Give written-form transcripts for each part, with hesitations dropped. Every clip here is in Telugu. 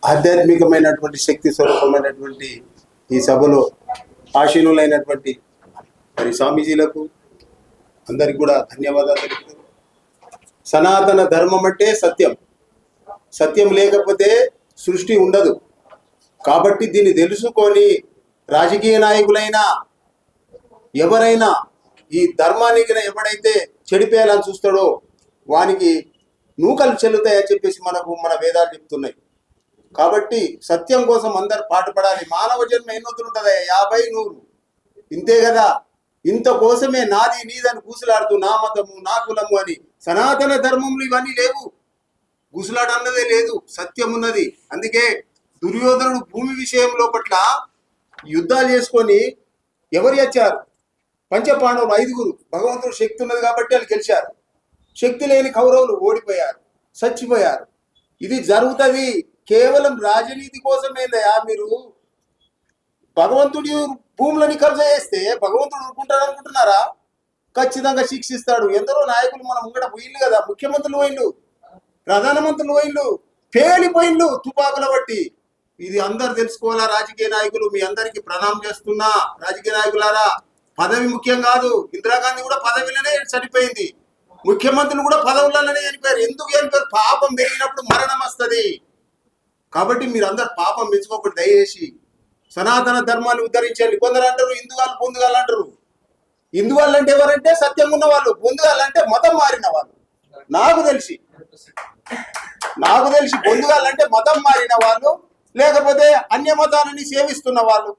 ఆధ్యాత్మికమైనటువంటి శక్తి స్వరూపమైనటువంటి ఈ సభలో ఆశీనులైనటువంటి మరి స్వామీజీలకు అందరికి కూడా ధన్యవాదాలు తెలుపుతూ, సనాతన ధర్మం అంటే సత్యం. సత్యం లేకపోతే సృష్టి ఉండదు. కాబట్టి దీన్ని తెలుసుకొని రాజకీయ నాయకులైనా ఎవరైనా ఈ ధర్మానికి ఎవడైతే చెడిపేయాలని చూస్తాడో వానికి నూకలు చెల్లుతాయని చెప్పేసి మన వేదాలు చెప్తున్నాయి. కాబట్టి సత్యం కోసం అందరు పాటుపడాలి. మానవ జన్మ ఎన్నొద్దులుంటుందా? 50, 100 ఇంతే కదా. ఇంత కోసమే నాది నీదని గుసులాడుతూ నా మతము నా కులము అని. సనాతన ధర్మంలో ఇవన్నీ లేవు. గుసులాట అన్నదే లేదు, సత్యం ఉన్నది. అందుకే దుర్యోధనుడు భూమి విషయంలో పట్ల యుద్ధాలు చేసుకొని ఎవరు వచ్చారు? పంచపాండవులు 5గురు. భగవంతుడు శక్తి ఉన్నది కాబట్టి వాళ్ళు గెలిచారు. శక్తి లేని కౌరవులు ఓడిపోయారు, చచ్చిపోయారు. ఇది జరుగుతుంది కేవలం రాజనీతి కోసమేందయా? మీరు భగవంతుడి భూములని కబ్జా చేస్తే భగవంతుడు ఊరుకుంటాడు అనుకుంటున్నారా? ఖచ్చితంగా శిక్షిస్తాడు. ఎందరో నాయకులు మనం ముంగట పోయిండు కదా, ముఖ్యమంత్రులు పోయిండు, ప్రధానమంత్రులు పోయిండు, పేలిపోయిండు తుపాకుల బట్టి. ఇది అందరు తెలుసుకోవాలా. రాజకీయ నాయకులు మీ అందరికి ప్రణామం చేస్తున్నా. రాజకీయ నాయకులారా, పదవి ముఖ్యం కాదు. ఇందిరాగాంధీ కూడా పదవిలోనే చనిపోయింది, ముఖ్యమంత్రులు కూడా పదవులలోనే చనిపోయారు. ఎందుకు చనిపోయారు? పాపం పెరిగినప్పుడు మరణం వస్తుంది. కాబట్టి మీరు అందరు పాపం పెంచుకోకుండా దయచేసి సనాతన ధర్మాన్ని ఉద్ధరించండి. కొందరు అంటారు హిందువాళ్ళు బొందుగాళ్ళు అంటారు. హిందువాళ్ళు అంటే ఎవరంటే సత్యం ఉన్న వాళ్ళు, బొందుగాళ్ళు అంటే మతం మారిన వాళ్ళు. నాకు తెలిసి బొందుగాళ్ళు అంటే మతం మారిన వాళ్ళు, లేకపోతే అన్య మతాలని సేవిస్తున్న వాళ్ళు.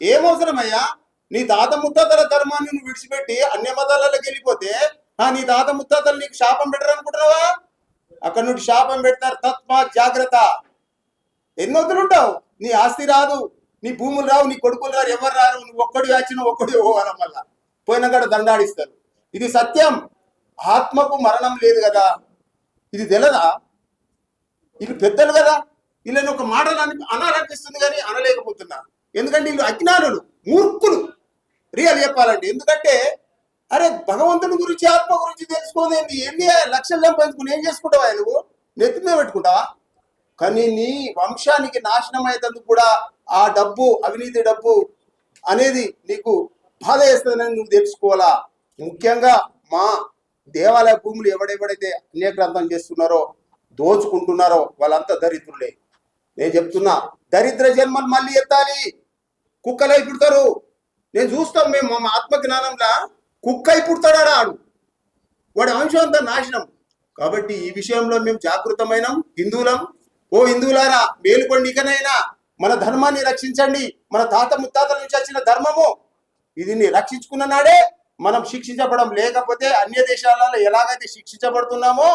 ఏమవసరమయ్యా? నీ తాత ముత్తాతల ధర్మాన్ని నువ్వు విడిచిపెట్టి అన్య మతాలలోకి వెళ్ళిపోతే నీ తాత ముత్తాతలు నీకు శాపం పెట్టరు అనుకుంటున్నావా? అక్కడ నుండి శాపం పెడతారు. తస్మాత్ జాగ్రత్త. ఎన్నొద్దులుంటావు, నీ ఆస్తి రాదు, నీ భూములు రావు, నీ కొడుకులు రారు, ఎవరు రారు. నువ్వు ఒక్కడి వచ్చిన ఒక్కడి పోవాల. మళ్ళా పోయిన కాడ దండాడిస్తారు. ఇది సత్యం. ఆత్మకు మరణం లేదు కదా. ఇది తెలదా? వీళ్ళు పెద్దలు కదా, వీళ్ళని ఒక మాట అనాలనిపిస్తుంది కానీ అనలేకపోతున్నా. ఎందుకంటే వీళ్ళు అజ్ఞానులు, మూర్ఖులు రియల్ చెప్పాలంటే. ఎందుకంటే అరే భగవంతుని గురించి ఆత్మ గురించి తెలుసుకోదేంటి? ఎన్ని లక్షలు సంపాదించుకుని ఏం చేసుకుంటావా? నువ్వు నెత్తి మీద పెట్టుకుంటావా? కానీ నీ వంశానికి నాశనం అయ్యేందుకు కూడా ఆ డబ్బు, అవినీతి డబ్బు అనేది నీకు బాధ వేస్తుందని నువ్వు తెలుసుకోవాలా. ముఖ్యంగా మా దేవాలయ భూములు ఎవడెవడైతే అన్యగ్రంథం చేస్తున్నారో, దోచుకుంటున్నారో వాళ్ళంతా దరిద్రులే. నేను చెప్తున్నా, దరిద్ర జన్మలు మళ్ళీ ఎత్తాలి. కుక్కలై పుడతారు. నేను చూస్తాం మేము మా ఆత్మజ్ఞానంలా. కుక్కై పుడతాడా ఆడు, వాడి అంశం అంతా నాశనం. కాబట్టి ఈ విషయంలో మేము జాగృతమైనాం, హిందువులం. ఓ హిందువులారా, మేలుకోండి. ఇకనైనా మన ధర్మాన్ని రక్షించండి. మన తాత ముత్తాతల నుంచి వచ్చిన ధర్మము, ఇది రక్షించుకున్న నాడే మనం శిక్షించబడం. లేకపోతే అన్య దేశాలలో ఎలాగైతే శిక్షించబడుతున్నామో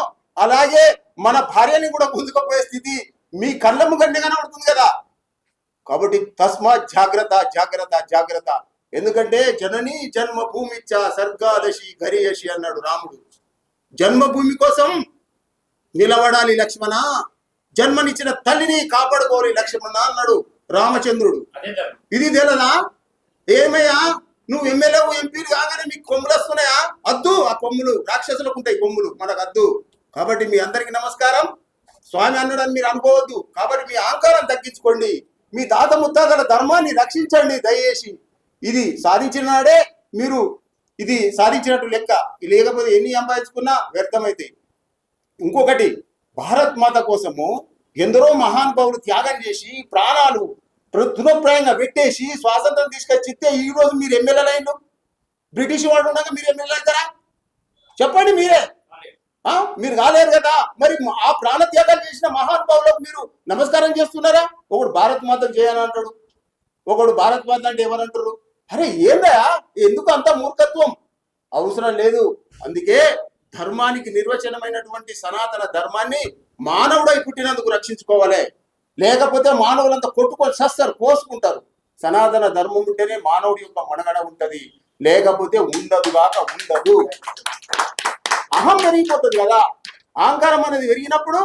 అలాగే మన భార్యని కూడా గుంజుకపోయే స్థితి మీ కళ్ళ ముఖండి కనబడుతుంది కదా. కాబట్టి తస్మాత్ జాగ్రత్త, జాగ్రత్త, జాగ్రత్త. ఎందుకంటే జనని జన్మభూమిచ్చ సర్గాదశి గరియసి అన్నాడు రాముడు. జన్మభూమి కోసం నిలబడాలి లక్ష్మణ, జన్మనిచ్చిన తల్లిని కాపాడుకోవాలి లక్ష్మణ అన్నాడు రామచంద్రుడు. ఇది తెలదా? ఏమయ్యా నువ్వు ఎమ్మెల్యేవు ఎంపీలు కాగానే మీకు కొమ్ములు వస్తున్నాయా? అద్దు, ఆ కొమ్ములు రాక్షసులకు ఉంటాయి, కొమ్ములు మనకు అద్దు. కాబట్టి మీ అందరికి నమస్కారం. స్వామి అన్నాడని మీరు అనుకోవద్దు. కాబట్టి మీ అహంకారం తగ్గించుకోండి. మీ తాత ముత్తాతల ధర్మాన్ని రక్షించండి దయచేసి. ఇది సాధించిన నాడే మీరు ఇది సాధించినట్టు లెక్క. లేకపోతే ఎన్ని సంపాదించుకున్నా వ్యర్థమైతాయి. ఇంకొకటి, భారత్ మాత కోసము ఎందరో మహానుభావులు త్యాగం చేసి ప్రాణాలు తృణప్రాయంగా పెట్టేసి స్వాతంత్రం తీసుకొచ్చిస్తే ఈ రోజు మీరు ఎమ్మెల్యేలు అయిండు. బ్రిటిష్ వాడు ఉండగా మీరు ఎమ్మెల్యేలు అవుతారా? చెప్పండి మీరే. మీరు కాలేరు కదా. మరి ఆ ప్రాణ త్యాగాలు చేసిన మహానుభావులకు మీరు నమస్కారం చేస్తున్నారా? ఒకడు భారత్ మాతను చేయని అంటాడు, ఒకడు భారత్ మాత అంటే ఏమనంటారు? అరే ఏందా, ఎందుకు అంత మూర్ఖత్వం? అవసరం లేదు. అందుకే ధర్మానికి నిర్వచనమైనటువంటి సనాతన ధర్మాన్ని మానవుడై పుట్టినందుకు రక్షించుకోవాలి. లేకపోతే మానవులంతా కొట్టుకొని సస్తారు, కోసుకుంటారు. సనాతన ధర్మం ఉంటేనే మానవుడి యొక్క మనుగడ ఉంటది, లేకపోతే ఉండదుగాక ఉండదు. అహం పెరిగిపోతుంది కదా. అహంకారం అనేది పెరిగినప్పుడు,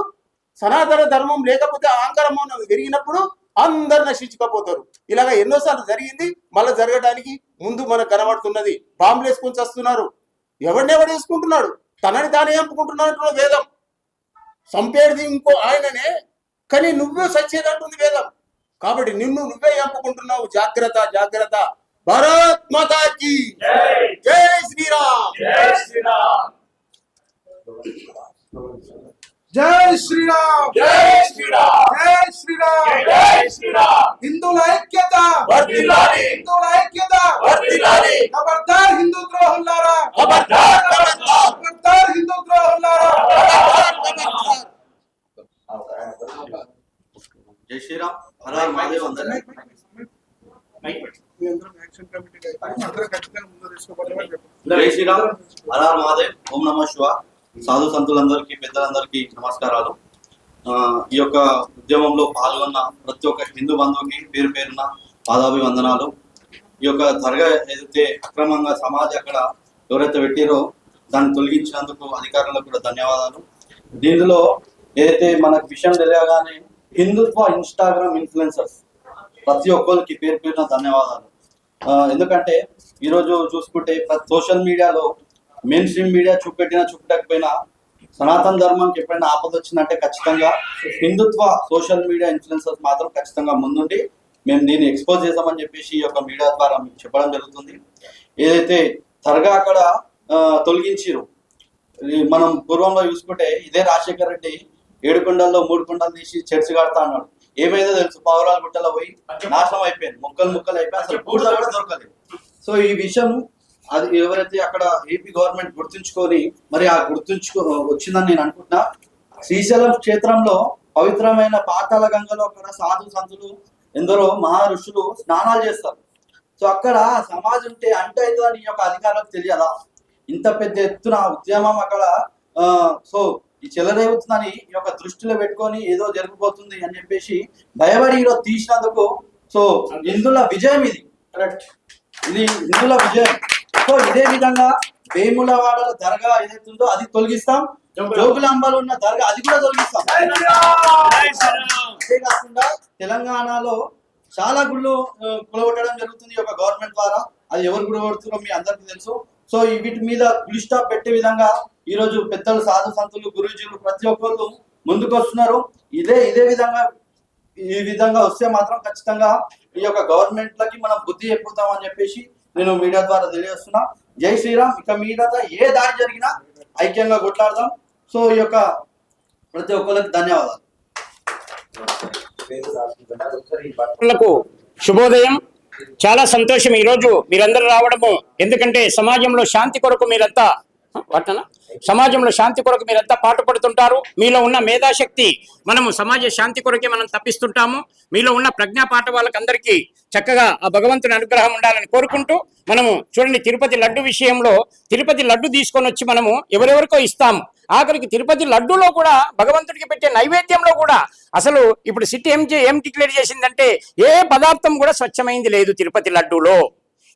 సనాతన ధర్మం లేకపోతే అహంకారం అనేది పెరిగినప్పుడు అందరు నశించుకపోతారు. ఇలాగ ఎన్నోసార్లు జరిగింది, మళ్ళీ జరగడానికి ముందు మనకు కనబడుతున్నది. బాంబులు వేసుకొని వస్తున్నారు. ఎవరినెవడు వేసుకుంటున్నాడు? తనని తానే చంపుకుంటున్నాడు. వేదం చంపేది ఇంకో ఆయననే, కానీ నువ్వే సచ్చేదంటుంది వేదం. కాబట్టి నిన్ను నువ్వే చంపుకుంటున్నావు. జాగ్రత్త జాగ్రత్త. భారత్ మాతాకి జై శ్రీరామ్. జై శ్రీరామ్. జై శ్రీరామ్. జై శ్రీరామ్. జై శ్రీరామ్. హిందువుల ఐక్యత వర్ధిల్లాలి. హిందువుల ఐక్యత వర్ధిల్లాలి. ఖబర్దార్ హిందూ ద్రోహులారా. ఖబర్దార్ ఖబర్దార్. ఖబర్దార్ హిందూ ద్రోహులారా. జై శ్రీరామ్. హర మహాదేవ్. అందరికీ జై శ్రీరామ్. హర మహాదేవ్. ఓం నమః శివాయ. సాధు సంతులందరికీ, పెద్దలందరికీ నమస్కారాలు. ఈ యొక్క ఉద్యమంలో పాల్గొన్న ప్రతి ఒక్క హిందూ బంధువుకి పేరు పేరున పాదాభివందనాలు. ఈ యొక్క దర్గా ఏదైతే అక్రమంగా సమాజ్ అక్కడ ఎవరైతే పెట్టారో దాన్ని తొలగించినందుకు అధికారులకు కూడా ధన్యవాదాలు. దీనిలో ఏదైతే మనకు విషయం తెలియగానే హిందుత్వ ఇన్స్టాగ్రామ్ ఇన్ఫ్లుయెన్సర్స్ ప్రతి ఒక్కరికి పేరు పేరున ధన్యవాదాలు. ఎందుకంటే ఈరోజు చూసుకుంటే సోషల్ మీడియాలో మెయిన్ స్ట్రీమ్ మీడియా చూపెట్టకపోయినా సనాతన ధర్మానికి ఎప్పుడైనా ఆపద వచ్చిందంటే ఖచ్చితంగా హిందుత్వ సోషల్ మీడియా ఇన్ఫ్లుయెన్సర్స్ మాత్రం ఖచ్చితంగా ముందుండి మేము దీన్ని ఎక్స్పోజ్ చేద్దామని చెప్పేసి ఈ యొక్క మీడియా ద్వారా మీకు చెప్పడం జరుగుతుంది. ఏదైతే దర్గా అక్కడ తొలగించారు, మనం పూర్వంలో చూసుకుంటే ఇదే రాజశేఖర్ రెడ్డి 7 కొండల్లో 3 కొండలు తీసి చర్చి కడతా అన్నాడు. ఏమైందో తెలుసు, పావురాల గుట్టలో పోయి నాశనం అయిపోయింది, ముక్కలు అయిపోయి అసలు బూడిద కూడా దొరకలేదు. సో ఈ విషయం అది ఎవరైతే అక్కడ ఏపీ గవర్నమెంట్ గుర్తుంచుకొని మరి ఆ వచ్చిందని నేను అనుకుంటున్నా. శ్రీశైలం క్షేత్రంలో పవిత్రమైన పాతాళ గంగలో అక్కడ సాధు సంతులు ఎందరో మహా ఋషులు స్నానాలు చేస్తారు. సో అక్కడ సమాజం ఉంటే అంటే అవుతుందని ఈ యొక్క అధికారులకు తెలియదా? ఇంత పెద్ద ఎత్తున ఉద్యమం అక్కడ సో ఈ చెలరేగుతుందని ఈ యొక్క దృష్టిలో పెట్టుకొని ఏదో జరిగిపోతుంది అని చెప్పేసి భయపడి ఈరోజు తీసినందుకు సో హిందువుల విజయం ఇది. కరెక్ట్, ఇది హిందువుల విజయం. సో ఇదే విధంగా వేములవాడల దర్గా ఏదైతుందో అది తొలగిస్తాం, జోగులాంబలో ఉన్న దర్గా అది కూడా తొలగిస్తాం. అంతేకాకుండా తెలంగాణలో చాలా గుళ్ళు కూలగొట్టడం జరుగుతుంది ఈ యొక్క గవర్నమెంట్ ద్వారా. అది ఎవరు కూలగొడుతున్నారో మీ అందరికీ తెలుసు. సో వీటి మీద ఫుల్ స్టాప్ పెట్టే విధంగా ఈ రోజు పెద్దలు, సాధు సంతులు, గురూజీలు ప్రతి ఒక్కళ్ళు ముందుకు వస్తున్నారు. ఇదే విధంగా వస్తే మాత్రం ఖచ్చితంగా ఈ యొక్క గవర్నమెంట్లకి మనం బుద్ధి చెప్పుతాం అని చెప్పేసి నేను మీడియా ద్వారా తెలియజేస్తున్నా. జై శ్రీరామ్. ఇక మీద ఏ దాడి జరిగినా ఐక్యంగా కొట్లాడదాం. సో ఈ యొక్క ప్రతి ఒక్కరికి ధన్యవాదాలు. శుభోదయం. చాలా సంతోషం ఈరోజు మీరందరూ రావడము. ఎందుకంటే సమాజంలో శాంతి కొరకు మీరంతా పాటుపడుతుంటారు. మీలో ఉన్న మేధాశక్తి మనము సమాజ శాంతి కొరకే మనం తప్పిస్తుంటాము. మీలో ఉన్న ప్రజ్ఞా పాఠ వాళ్ళకందరికీ చక్కగా ఆ భగవంతుని అనుగ్రహం ఉండాలని కోరుకుంటూ మనము చూడండి, తిరుపతి లడ్డు విషయంలో తిరుపతి లడ్డు తీసుకొని వచ్చి మనము ఎవరెవరికో ఇస్తాము. ఆఖరికి తిరుపతి లడ్డూలో కూడా భగవంతుడికి పెట్టే నైవేద్యంలో కూడా అసలు ఇప్పుడు సిటీ ఏం డిక్లేర్ చేసిందంటే ఏ పదార్థం కూడా స్వచ్ఛమైంది లేదు తిరుపతి లడ్డూలో.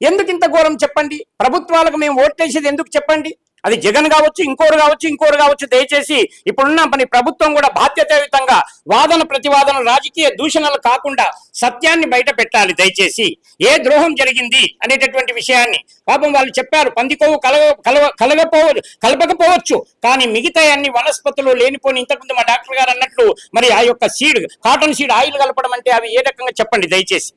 ఎందుకు ఇంత ఘోరం చెప్పండి? ప్రభుత్వాలకు మేము ఓట్లేసేది ఎందుకు చెప్పండి? అది జగన్ కావచ్చు, ఇంకోరు కావచ్చు. దయచేసి ఇప్పుడున్న మన ప్రభుత్వం కూడా బాధ్యతాయుతంగా వాదన ప్రతివాదన రాజకీయ దూషణలు కాకుండా సత్యాన్ని బయట పెట్టాలి. దయచేసి ఏ ద్రోహం జరిగింది అనేటటువంటి విషయాన్ని పాపం వాళ్ళు చెప్పారు. పందికోవు కలపకపోవచ్చు, కానీ మిగతా అన్ని వనస్పతులు లేనిపోని ఇంతకుముందు మా డాక్టర్ గారు అన్నట్లు మరి ఆ యొక్క కాటన్ సీడ్ ఆయిల్ కలపడం అంటే అవి ఏ రకంగా చెప్పండి దయచేసి.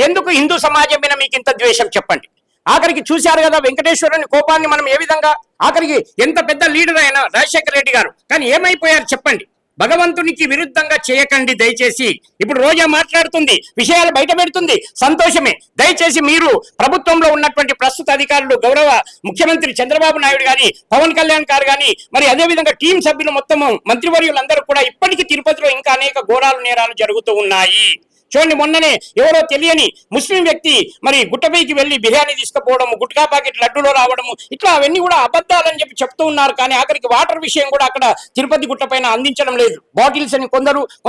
ఎందుకు హిందూ సమాజం మీద మీకు ఇంత ద్వేషం చెప్పండి? ఆఖరికి చూశారు కదా వెంకటేశ్వరుని కోపాన్ని మనం ఏ విధంగా, ఆఖరికి ఎంత పెద్ద లీడర్ అయినా రాజశేఖర రెడ్డి గారు, కానీ ఏమైపోయారు చెప్పండి? భగవంతునికి విరుద్ధంగా చేయకండి దయచేసి. ఇప్పుడు రోజా మాట్లాడుతుంది, విషయాలు బయట పెడుతుంది, సంతోషమే. దయచేసి మీరు ప్రభుత్వంలో ఉన్నటువంటి ప్రస్తుత అధికారులు, గౌరవ ముఖ్యమంత్రి చంద్రబాబు నాయుడు గాని, పవన్ కళ్యాణ్ గారు గాని, మరి అదేవిధంగా టీం సభ్యులు మొత్తము మంత్రివర్యులందరూ కూడా ఇప్పటికీ తిరుపతిలో ఇంకా అనేక ఘోరాలు నేరాలు జరుగుతూ ఉన్నాయి. చూడండి, మొన్ననే ఎవరో తెలియని ముస్లిం వ్యక్తి మరి గుట్టపైకి వెళ్లి బిర్యానీ తీసుకుపోవడము, గుట్కా ప్యాకెట్ లడ్డూలో రావడము, ఇట్లా అవన్నీ కూడా అబద్ధాలని చెప్పి చెప్తూ ఉన్నారు. కానీ ఆఖరికి వాటర్ విషయం కూడా అక్కడ తిరుపతి గుట్ట పైన అందించడం లేదు. బాటిల్స్ అని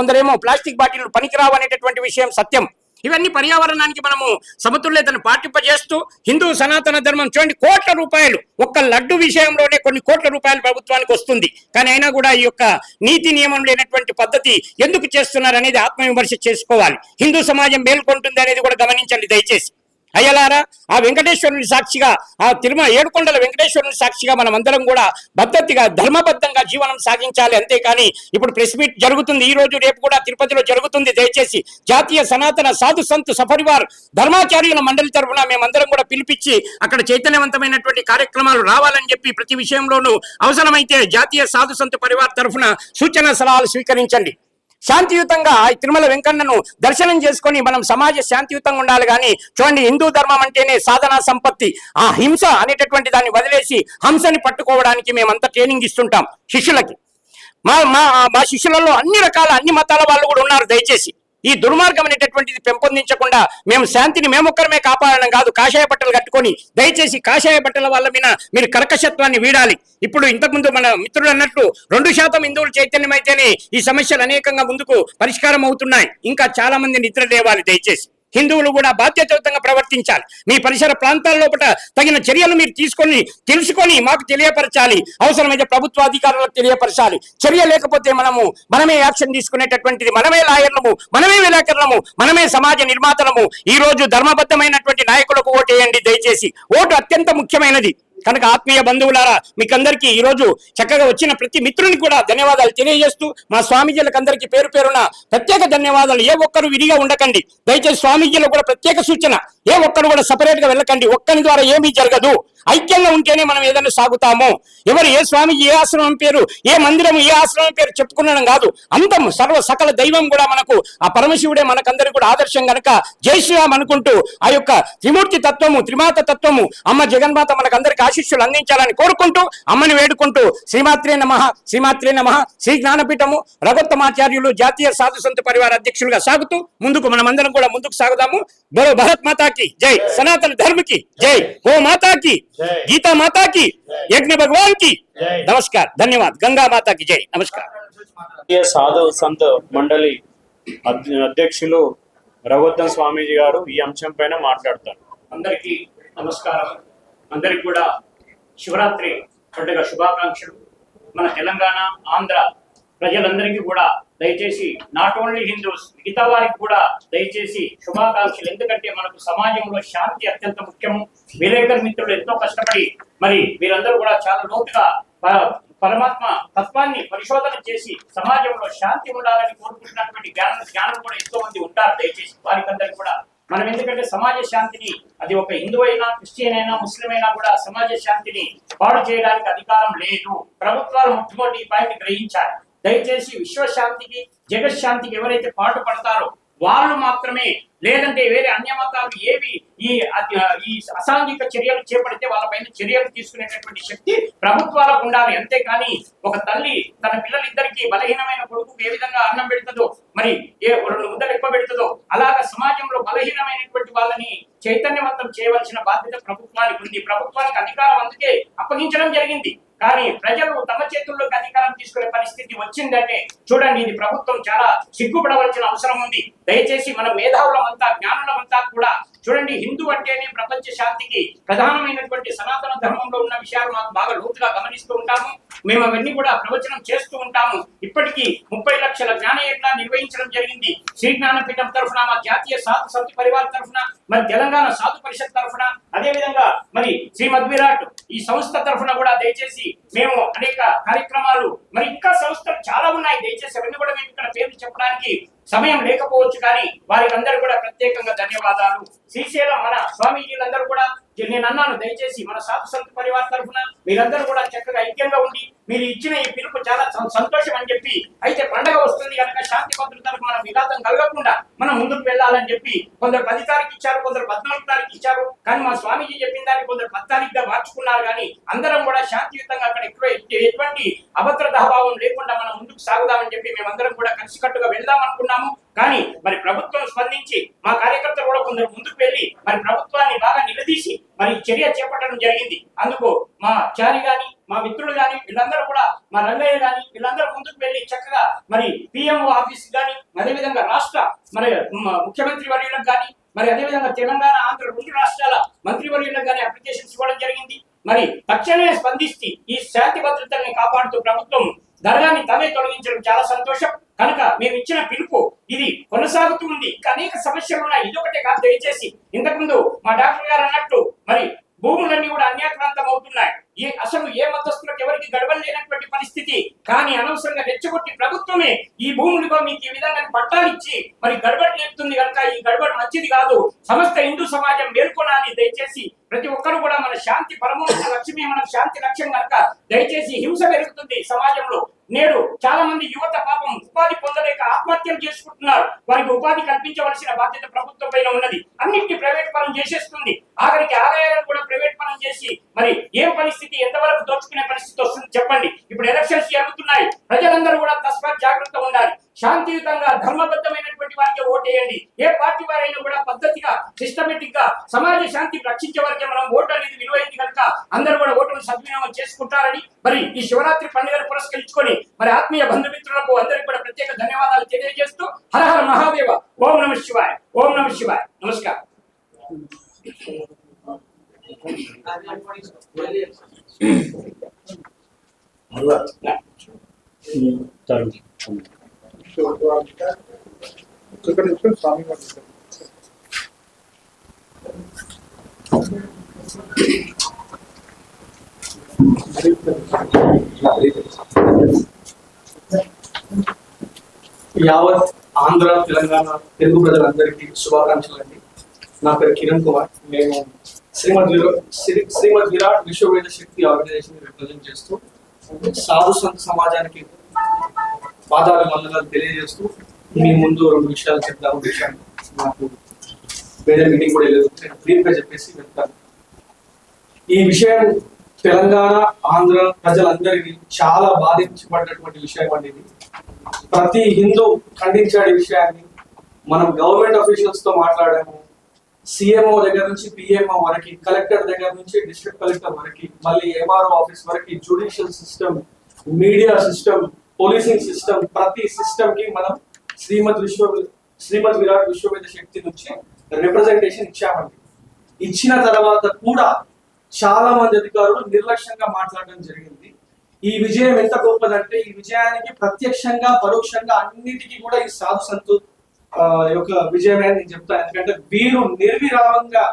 కొందరేమో ప్లాస్టిక్ బాటిల్ పనికిరావు అనేటటువంటి విషయం సత్యం. ఇవన్నీ పర్యావరణానికి మనము సమతుల్యతను పాటింపజేస్తూ హిందూ సనాతన ధర్మం చూడండి, కోట్ల రూపాయలు ఒక్క లడ్డు విషయంలోనే కొన్ని కోట్ల రూపాయలు ప్రభుత్వానికి వస్తుంది. కానీ అయినా కూడా ఈ యొక్క నీతి నియమం లేనటువంటి పద్ధతి ఎందుకు చేస్తున్నారు అనేది ఆత్మవిమర్శ చేసుకోవాలి. హిందూ సమాజం మేల్కొంటుంది అనేది కూడా గమనించండి దయచేసి. అయ్యలారా, ఆ వెంకటేశ్వరుని సాక్షిగా, ఆ తిరుమల ఏడుకొండల వెంకటేశ్వరుని సాక్షిగా మనం అందరం కూడా పద్ధతిగా ధర్మబద్ధంగా జీవనం సాగించాలి. అంతేకాని ఇప్పుడు ప్రెస్ మీట్ జరుగుతుంది, ఈ రోజు రేపు కూడా తిరుపతిలో జరుగుతుంది. దయచేసి జాతీయ సనాతన సాధు సంత్ సపరివార్ ధర్మాచార్యుల మండలి తరఫున మేమందరం కూడా పిలిపించి అక్కడ చైతన్యవంతమైనటువంటి కార్యక్రమాలు రావాలని చెప్పి ప్రతి విషయంలోనూ అవసరమైతే జాతీయ సాధు సంత్ పరివార్ తరఫున సూచన సలహాలు స్వీకరించండి. శాంతియుతంగా తిరుమల వెంకన్నను దర్శనం చేసుకొని మనం సమాజ శాంతియుతంగా ఉండాలి. కానీ చూడండి, హిందూ ధర్మం అంటేనే సాధనా సంపత్తి. ఆ హింస అనేటటువంటి దాన్ని వదిలేసి హంసని పట్టుకోవడానికి మేమంతా ట్రైనింగ్ ఇస్తుంటాం శిష్యులకి. మా శిష్యులలో అన్ని మతాల వాళ్ళు కూడా ఉన్నారు. దయచేసి ఈ దుర్మార్గం అనేటటువంటిది పెంపొందించకుండా మేము శాంతిని మేమొక్కరమే కాపాడడం కాదు, కాషాయ బట్టలు కట్టుకొని దయచేసి కాషాయ బట్టల వాళ్ళ మీద మీరు కర్కశత్వాన్ని వీడాలి. ఇప్పుడు ఇంతకుముందు మన మిత్రులు అన్నట్లు 2% హిందువులు చైతన్యమైతేనే ఈ సమస్యలు అనేకంగా ముందుకు పరిష్కారం అవుతున్నాయి. ఇంకా చాలా మంది నిద్ర లేవాలి. దయచేసి హిందువులు కూడా బాధ్యతాయుతంగా ప్రవర్తించాలి. మీ పరిసర ప్రాంతాల లోపల తగిన చర్యలు మీరు తెలుసుకొని మాకు తెలియపరచాలి. అవసరమైతే ప్రభుత్వ అధికారులకు తెలియపరచాలి. చర్య లేకపోతే మనమే యాక్షన్ తీసుకునేటటువంటిది. మనమే లాయర్లము, మనమే విలేకరులము, మనమే సమాజ నిర్మాతలము. ఈ రోజు ధర్మబద్ధమైనటువంటి నాయకులకు ఓటేయండి. దయచేసి ఓటు అత్యంత ముఖ్యమైనది. కనుక ఆత్మీయ బంధువులారా, మీకందరికీ ఈ రోజు చక్కగా వచ్చిన ప్రతి మిత్రునికి కూడా ధన్యవాదాలు తెలియజేస్తూ, మా స్వామీజీలకు అందరికీ పేరు పేరున ప్రత్యేక ధన్యవాదాలు. ఏ ఒక్కరు విడిగా ఉండకండి. దయచేసి స్వామీజీలకు కూడా ప్రత్యేక సూచన, ఏ ఒక్కరు కూడా సపరేట్ గా వెళ్ళకండి. ఒక్కరి ద్వారా ఏమీ జరగదు. ఐక్యంగా ఉంటేనే మనం ఏదైనా సాగుతాము. ఎవరు ఏ స్వామీజీ ఏ ఆశ్రమం పేరు, ఏ మందిరం ఏ ఆశ్రమం పేరు చెప్పుకునడం కాదు. అంతం సకల దైవం కూడా మనకు ఆ పరమశివుడే మనకందరికీ కూడా ఆదర్శం. గనక జై శ్రీరామ్ అనుకుంటూ ఆ యొక్క త్రిమూర్తి తత్వము, త్రిమాత తత్వము, అమ్మ జగన్మాత మనకందరికీ ఆశీస్సులు అందించాలని కోరుకుంటూ, అమ్మని వేడుకుంటూ, శ్రీమాత్రే నమః, శ్రీమాత్రే నమః, శ్రీ జ్ఞానపీఠము రఘోత్తమాచార్యులు జాతీయ సాధు సంత పరివార అధ్యక్షులుగా సాగుతూ మనమందరం కూడా ముందుకు సాగుదాము. బలో భారత్ మాతాకి జై, సనాతన ధర్మకి జై, గో మాతాకి, గీతా మాతాకి, యజ్ఞ భగవాన్ కి నమస్కార్, ధన్యవాద్. గంగా మాతాకి జై, నమస్కార్. సాధు సంత్ మండలి అధ్యక్షులు రఘోత్తమ్ స్వామీజీ గారు ఈ అంశం పైన మాట్లాడతారు. అందరికీ నమస్కారం. అందరికి కూడా శివరాత్రి పండుగ శుభాకాంక్షలు. మన తెలంగాణ, ఆంధ్ర ప్రజలందరికీ కూడా దయచేసి నాట్ ఓన్లీ హిందూస్, మిగతా వారికి కూడా దయచేసి శుభాకాంక్షలు. ఎందుకంటే మనకు సమాజంలో శాంతి అత్యంత ముఖ్యము. విలేకరు మిత్రులు ఎంతో కష్టపడి వీరందరూ కూడా చాలా లోతుగా పరమాత్మ తత్వాన్ని పరిశోధన చేసి సమాజంలో శాంతి ఉండాలని కోరుకుంటున్నటువంటి జ్ఞానం కూడా ఎంతో మంది ఉంటారు. దయచేసి వారికి అందరికి కూడా మనం, ఎందుకంటే సమాజ శాంతిని, అది ఒక హిందూ అయినా, క్రిస్టియన్ అయినా, ముస్లిం అయినా కూడా సమాజ శాంతిని పాడు చేయడానికి అధికారం లేదు. ప్రభుత్వాలు మొట్టమొదటి ఈ పాయింట్ గ్రహించాలి. దయచేసి విశ్వశాంతికి, జగశాంతికి ఎవరైతే పాటు పడతారో వాళ్ళు మాత్రమే, లేదంటే వేరే అన్య మతాలు ఏవి ఈ అసాంఘిక చర్యలు చేపడితే వాళ్ళపైన చర్యలు తీసుకునేటటువంటి శక్తి ప్రభుత్వాలకు ఉండాలి. అంతేకాని ఒక తల్లి తన పిల్లలిద్దరికీ, బలహీనమైన కొడుకుకు ఏ విధంగా అన్నం పెడుతుందో, మరి 2 ముద్దలు ఎక్కువ పెడుతుందో, అలాగా సమాజంలో బలహీనమైనటువంటి వాళ్ళని చైతన్యవంతం చేయవలసిన బాధ్యత ప్రభుత్వానికి ఉంది. ప్రభుత్వానికి అధికారం అందుకే అప్పగించడం జరిగింది. కానీ ప్రజలు తమ చేతుల్లోకి అధికారం తీసుకునే పరిస్థితి వచ్చిందంటే చూడండి, ఇది ప్రభుత్వం చాలా సిగ్గుపడవలసిన అవసరం ఉంది. దయచేసి మన మేధావులమంతా, జ్ఞానులమంతా కూడా చూడండి, హిందూ అంటేనే ప్రపంచ శాంతికి ప్రధానమైనటువంటి సనాతన ధర్మంలో ఉన్న విషయాలు మాకు బాగా లోతుగా గమనిస్తూ ఉంటాము. మేము అవన్నీ కూడా ప్రవచనం చేస్తూ ఉంటాము. ఇప్పటికీ 30 లక్షల జ్ఞానయజ్ఞ నిర్వహించడం జరిగింది. శ్రీ జ్ఞానపీఠం తరఫున, మా జాతీయ సాధు సంత్ పరివార్ తరఫున, మరి తెలంగాణ సాధు పరిషత్ తరఫున, అదేవిధంగా మరి శ్రీమద్ విరాట్ ఈ సంస్థ తరఫున కూడా దయచేసి మేము అనేక కార్యక్రమాలు, మరి ఇంకా సంస్థలు చాలా ఉన్నాయి. దయచేసి అవన్నీ కూడా మేము ఇక్కడ పేర్లు చెప్పడానికి సమయం లేకపోవచ్చు. కానీ వారికి అందరూ కూడా ప్రత్యేకంగా ధన్యవాదాలు. శ్రీశైలం మన స్వామీజీలందరూ కూడా నేను అన్నాను, దయచేసి మన సాధు సంత్ పరివార్ తరఫున మీరందరూ కూడా చక్కగా ఐక్యంగా ఉండి మీరు ఇచ్చిన ఈ పిలుపు చాలా సంతోషం అని చెప్పి, అయితే పండగ వస్తుంది కనుక శాంతి భద్రతలకు మనం విఘాతం కలగకుండా మనం ముందుకు వెళ్ళాలని చెప్పి కొందరు 10 తారీఖు ఇచ్చారు, కొందరు 14 తారీఖు ఇచ్చారు. కానీ మా స్వామీజీ చెప్పిన దాన్ని కొందరు 10 తారీఖుగా మార్చుకున్నారు. కానీ అందరం కూడా శాంతియుతంగా అక్కడ ఎటువంటి అభద్రతాభావం లేకుండా మనం ముందుకు సాగుదామని చెప్పి మేమందరం కూడా కలిసికట్టుగా వెళ్దాం అనుకున్నాము. కానీ మరి ప్రభుత్వం స్పందించి మా కార్యకర్తలు కూడా కొందరు ముందుకు వెళ్ళి మరి ప్రభుత్వాన్ని బాగా నిలదీసి మరి చర్య చేపట్టడం జరిగింది. అందుకు మా చారి గాని, మా మిత్రులు గాని, వీళ్ళందరూ కూడా, మా రంగయ్య గాని, వీళ్ళందరూ ముందుకు వెళ్ళి చక్కగా మరి పిఎంఓ ఆఫీస్ గాని, అదేవిధంగా రాష్ట్ర మరి ముఖ్యమంత్రి వర్యులకు గాని, మరి అదేవిధంగా తెలంగాణ, ఆంధ్ర 2 రాష్ట్రాల మంత్రివర్యులకు గాని అప్లికేషన్స్ ఇవ్వడం జరిగింది. మరి తక్షణమే స్పందిస్తే ఈ శాంతి భద్రతల్ని కాపాడుతూ ప్రభుత్వం దర్గాని తమే తొలగించడం చాలా సంతోషం. కనుక మేము ఇచ్చిన పిలుపు ఇది కొనసాగుతూ ఉంది. ఉంది. ఇంకా అనేక సమస్యలు ఉన్నాయి. ఇదొకటే కాదు, దయచేసి ఇంతకుముందు మా డాక్టర్ గారు అన్నట్టు మరి భూములన్నీ కూడా అన్యాక్రాంతం అవుతున్నాయి. అసలు ఏ మతస్థులకు ఎవరికి గడవలు లేనటువంటి పరిస్థితి. కానీ అనవసరంగా రెచ్చగొట్టి ప్రభుత్వమే ఈ భూములుగా మీకు ఈ విధంగా పట్టాలిచ్చి మరి గడబడి లేపుతుంది కనుక ఈ గడబడి మంచిది కాదు. సమస్త హిందూ సమాజం మేల్కొనాలి. దయచేసి ప్రతి ఒక్కరు కూడా మన శాంతి పరమోన్నత లక్ష్యమే మనకు శాంతి లక్ష్యం కనుక దయచేసి హింస పెరుగుతుంది సమాజంలో. నేడు చాలా మంది యువత పాపం ఉపాధి పొందలేక ఆత్మహత్యలు చేసుకుంటున్నారు. వారికి ఉపాధి కల్పించవలసిన బాధ్యత ప్రభుత్వం పైన ఉన్నది. అన్నింటినీ ప్రైవేట్ పరం చేసేస్తుంది. ఆఖరికి ఆదాయాలను కూడా ప్రైవేట్ పరం చేసి మరి ఏం పరిస్థితి, ఎంతవరకు దోచుకునే పరిస్థితి వస్తుంది చెప్పండి. ఇప్పుడు ఎలక్షన్స్ జరుగుతున్నాయి. ప్రజలందరూ కూడా తస్మాత్ జాగ్రత్తగా ఉండాలి. శాంతియుతంగా ధర్మబద్ధమైనటువంటి వారికి ఓటేయండి. ఏ పార్టీ వారైనా కూడా పద్ధతిగా సిస్టమేటిక్ గా సమాజ శాంతి రక్షించే వరకే మనం ఓటు అనేది విలువైంది కనుక అందరూ కూడా ఓటును సద్వినియోగం చేసుకుంటారని మరి ఈ శివరాత్రి పండుగను పురస్కరించుకొని మరి ఆత్మీయ బంధుమిత్రులకు అందరికీ కూడా ప్రత్యేక ధన్యవాదాలు తెలియజేస్తూ హర హర మహాదేవ, ఓం నమ శివాయ, ఓం నమ శివాయ. నమస్కారం. యావత్ ఆంధ్ర తెలంగాణ తెలుగు ప్రజలందరికీ శుభాకాంక్షలు అండి. నా పేరు కిరణ్ కుమార్. నేను శ్రీమద్ విరాట్ విశ్వవేద శక్తి ఆర్గనైజేషన్ రిప్రజెంట్ చేస్తూ సాధు సంత సమాజానికి పాదాభివందనాలు తెలియజేస్తూ మీ ముందు 2 విషయాలు చెప్తాము. విషయాన్ని నాకు వేరే మీటింగ్ కూడా లేదు, నేను బ్రీఫ్ గా చెప్పేసి వెళ్తాను. ఈ విషయం తెలంగాణ ఆంధ్ర ప్రజలందరికీ చాలా బాధించబడ్డటువంటి విషయం అండి. ఇది ప్రతి హిందూ ఖండించాడు ఈ విషయాన్ని. మనం గవర్నమెంట్ అఫీషియల్స్ తో మాట్లాడాము. సిఎంఓ దగ్గర నుంచి పిఎంఓ వరకు, కలెక్టర్ దగ్గర నుంచి డిస్ట్రిక్ట్ కలెక్టర్ వరకు, మళ్ళీ ఎంఆర్ఓ ఆఫీస్ వరకు, judicial system, media system, policing system, ప్రతి సిస్టమ్ కి మనం శ్రీమద్ విరాట్ విశ్వవేద శక్తి నుంచి రిప్రజెంటేషన్ ఇచ్చామండి. ఇచ్చిన తర్వాత కూడా చాలా మంది అధికారులు నిర్లక్ష్యంగా మాట్లాడడం జరిగింది. ఈ విజయం ఎంత గొప్పదంటే ఈ విజయానికి ప్రత్యక్షంగా పరోక్షంగా అన్నిటికీ కూడా ఈ సాధు సంతు యొక్క విజయమే అని నేను చెప్తాను. ఎందుకంటే వీరు నిర్విరామంగా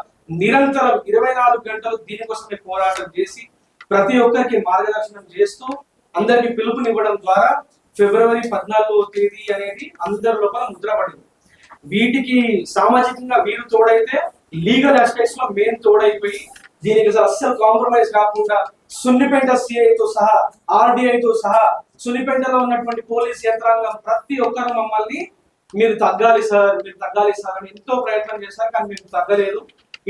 నిరంతరం 24 గంటలు దీనికోసమే పోరాటం చేసి ప్రతి ఒక్కరికి మార్గదర్శనం చేస్తూ అందరికి పిలుపునివ్వడం ద్వారా ఫిబ్రవరి 14వ తేదీ అనేది అందరి లోపల ముద్రపడింది. వీటికి సామాజికంగా వీరు తోడైతే లీగల్ ఆస్పెక్ట్స్ లో మేము తోడైపోయి దీనికి అస్సలు కాంప్రమైజ్ కాకుండా సున్నిపేట సిఐతో సహా, ఆర్డీఐతో సహా, సున్నిపేటలో ఉన్నటువంటి పోలీస్ యంత్రాంగం ప్రతి ఒక్కరు మమ్మల్ని మీరు తగ్గాలి సార్, మీరు తగ్గాలి సార్ అని ఎంతో ప్రయత్నం చేశారు. కానీ మీరు తగ్గలేదు.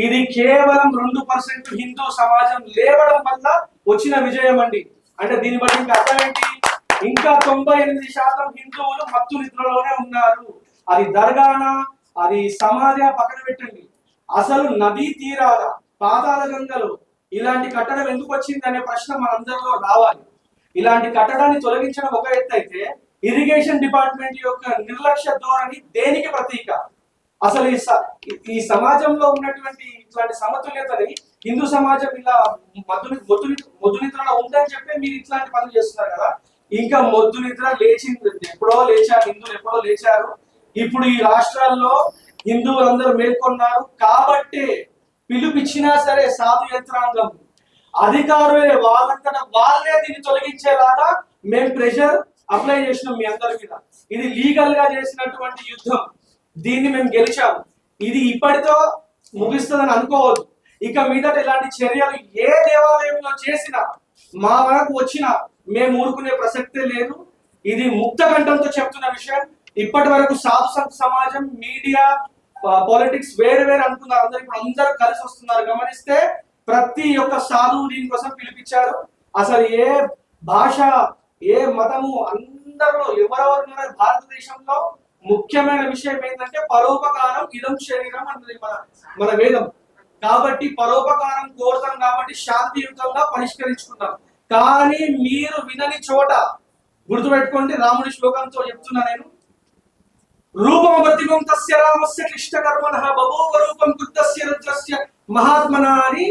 ఇది కేవలం 2% హిందూ సమాజం లేవడం వల్ల వచ్చిన విజయం అండి. అంటే దీన్ని బట్టి ఇంకా అర్థం ఏంటి? ఇంకా 98% హిందువులు మత్తు నిద్రలోనే ఉన్నారు. అది దర్గానా, అది సమాధి పక్కన పెట్టండి. అసలు నదీ తీరాల పాతాళ గంగలు ఇలాంటి కట్టడం ఎందుకు వచ్చింది అనే ప్రశ్న మనందరిలో రావాలి. ఇలాంటి కట్టడాన్ని తొలగించడం ఒక ఎత్తు అయితే ఇరిగేషన్ డిపార్ట్మెంట్ యొక్క నిర్లక్ష్య ధోరణి దేనికి ప్రతీక? అసలు ఈ సమాజంలో ఉన్నటువంటి ఇట్లాంటి సమతుల్యతని హిందూ సమాజం ఇలా మొద్దు నిద్రలో ఉందని చెప్పి మీరు ఇట్లాంటి పనులు చేస్తున్నారు కదా. ఇంకా మొద్దు నిద్ర లేచింది, ఎప్పుడో లేచారు హిందువులు, ఎప్పుడో లేచారు. ఇప్పుడు ఈ రాష్ట్రాల్లో హిందువులందరూ మేల్కొన్నారు కాబట్టి పిలుపిచ్చినా సరే సాధు యంత్రాంగం అధికారులే వాళ్ళంతటా వాళ్ళే దీన్ని తొలగించేలాగా మేము ప్రెషర్ అప్లై చేసినాం మీ అందరి మీద. ఇది లీగల్ గా చేసినటువంటి యుద్ధం. దీన్ని మేము గెలిచాము. ఇది ఇప్పటితో ముగిస్తుందని అనుకోవద్దు. ఇక మీదట ఇలాంటి చర్యలు ఏ దేవాలయంలో చేసినా మా వరకు వచ్చినా మేము ఊరుకునే ప్రసక్తే లేదు. ఇది ముక్త కంఠంతో చెప్తున్న విషయం. ఇప్పటి వరకు సాధు సంత సమాజం, మీడియా, పాలిటిక్స్ వేరు వేరు అనుకున్నారు. అందరు ఇప్పుడు అందరూ కలిసి వస్తున్నారు. గమనిస్తే ప్రతి ఒక్క సాధువు దీనికోసం పిలిపించారు. అసలు ఏ భాష, ఏ మతము, అందరిలో ఎవరెవరు భారతదేశంలో ముఖ్యమైన విషయం ఏంటంటే పరోపకారం ఇదం శరీరం అన్నది మన వేదం. కాబట్టి పరోపకారం కోరుతాం కాబట్టి శాంతియుతంగా పరిష్కరించుకుందాం. కానీ మీరు వినని చోట గుర్తుపెట్టుకోండి, రాముడి శ్లోకంతో చెప్తున్నా నేను. రూపమవర్తిమం తస్య రామస్య క్లిష్టకర్మణః బభూవ రూపం కృతస్య రుద్రస్య మహాత్మనా అని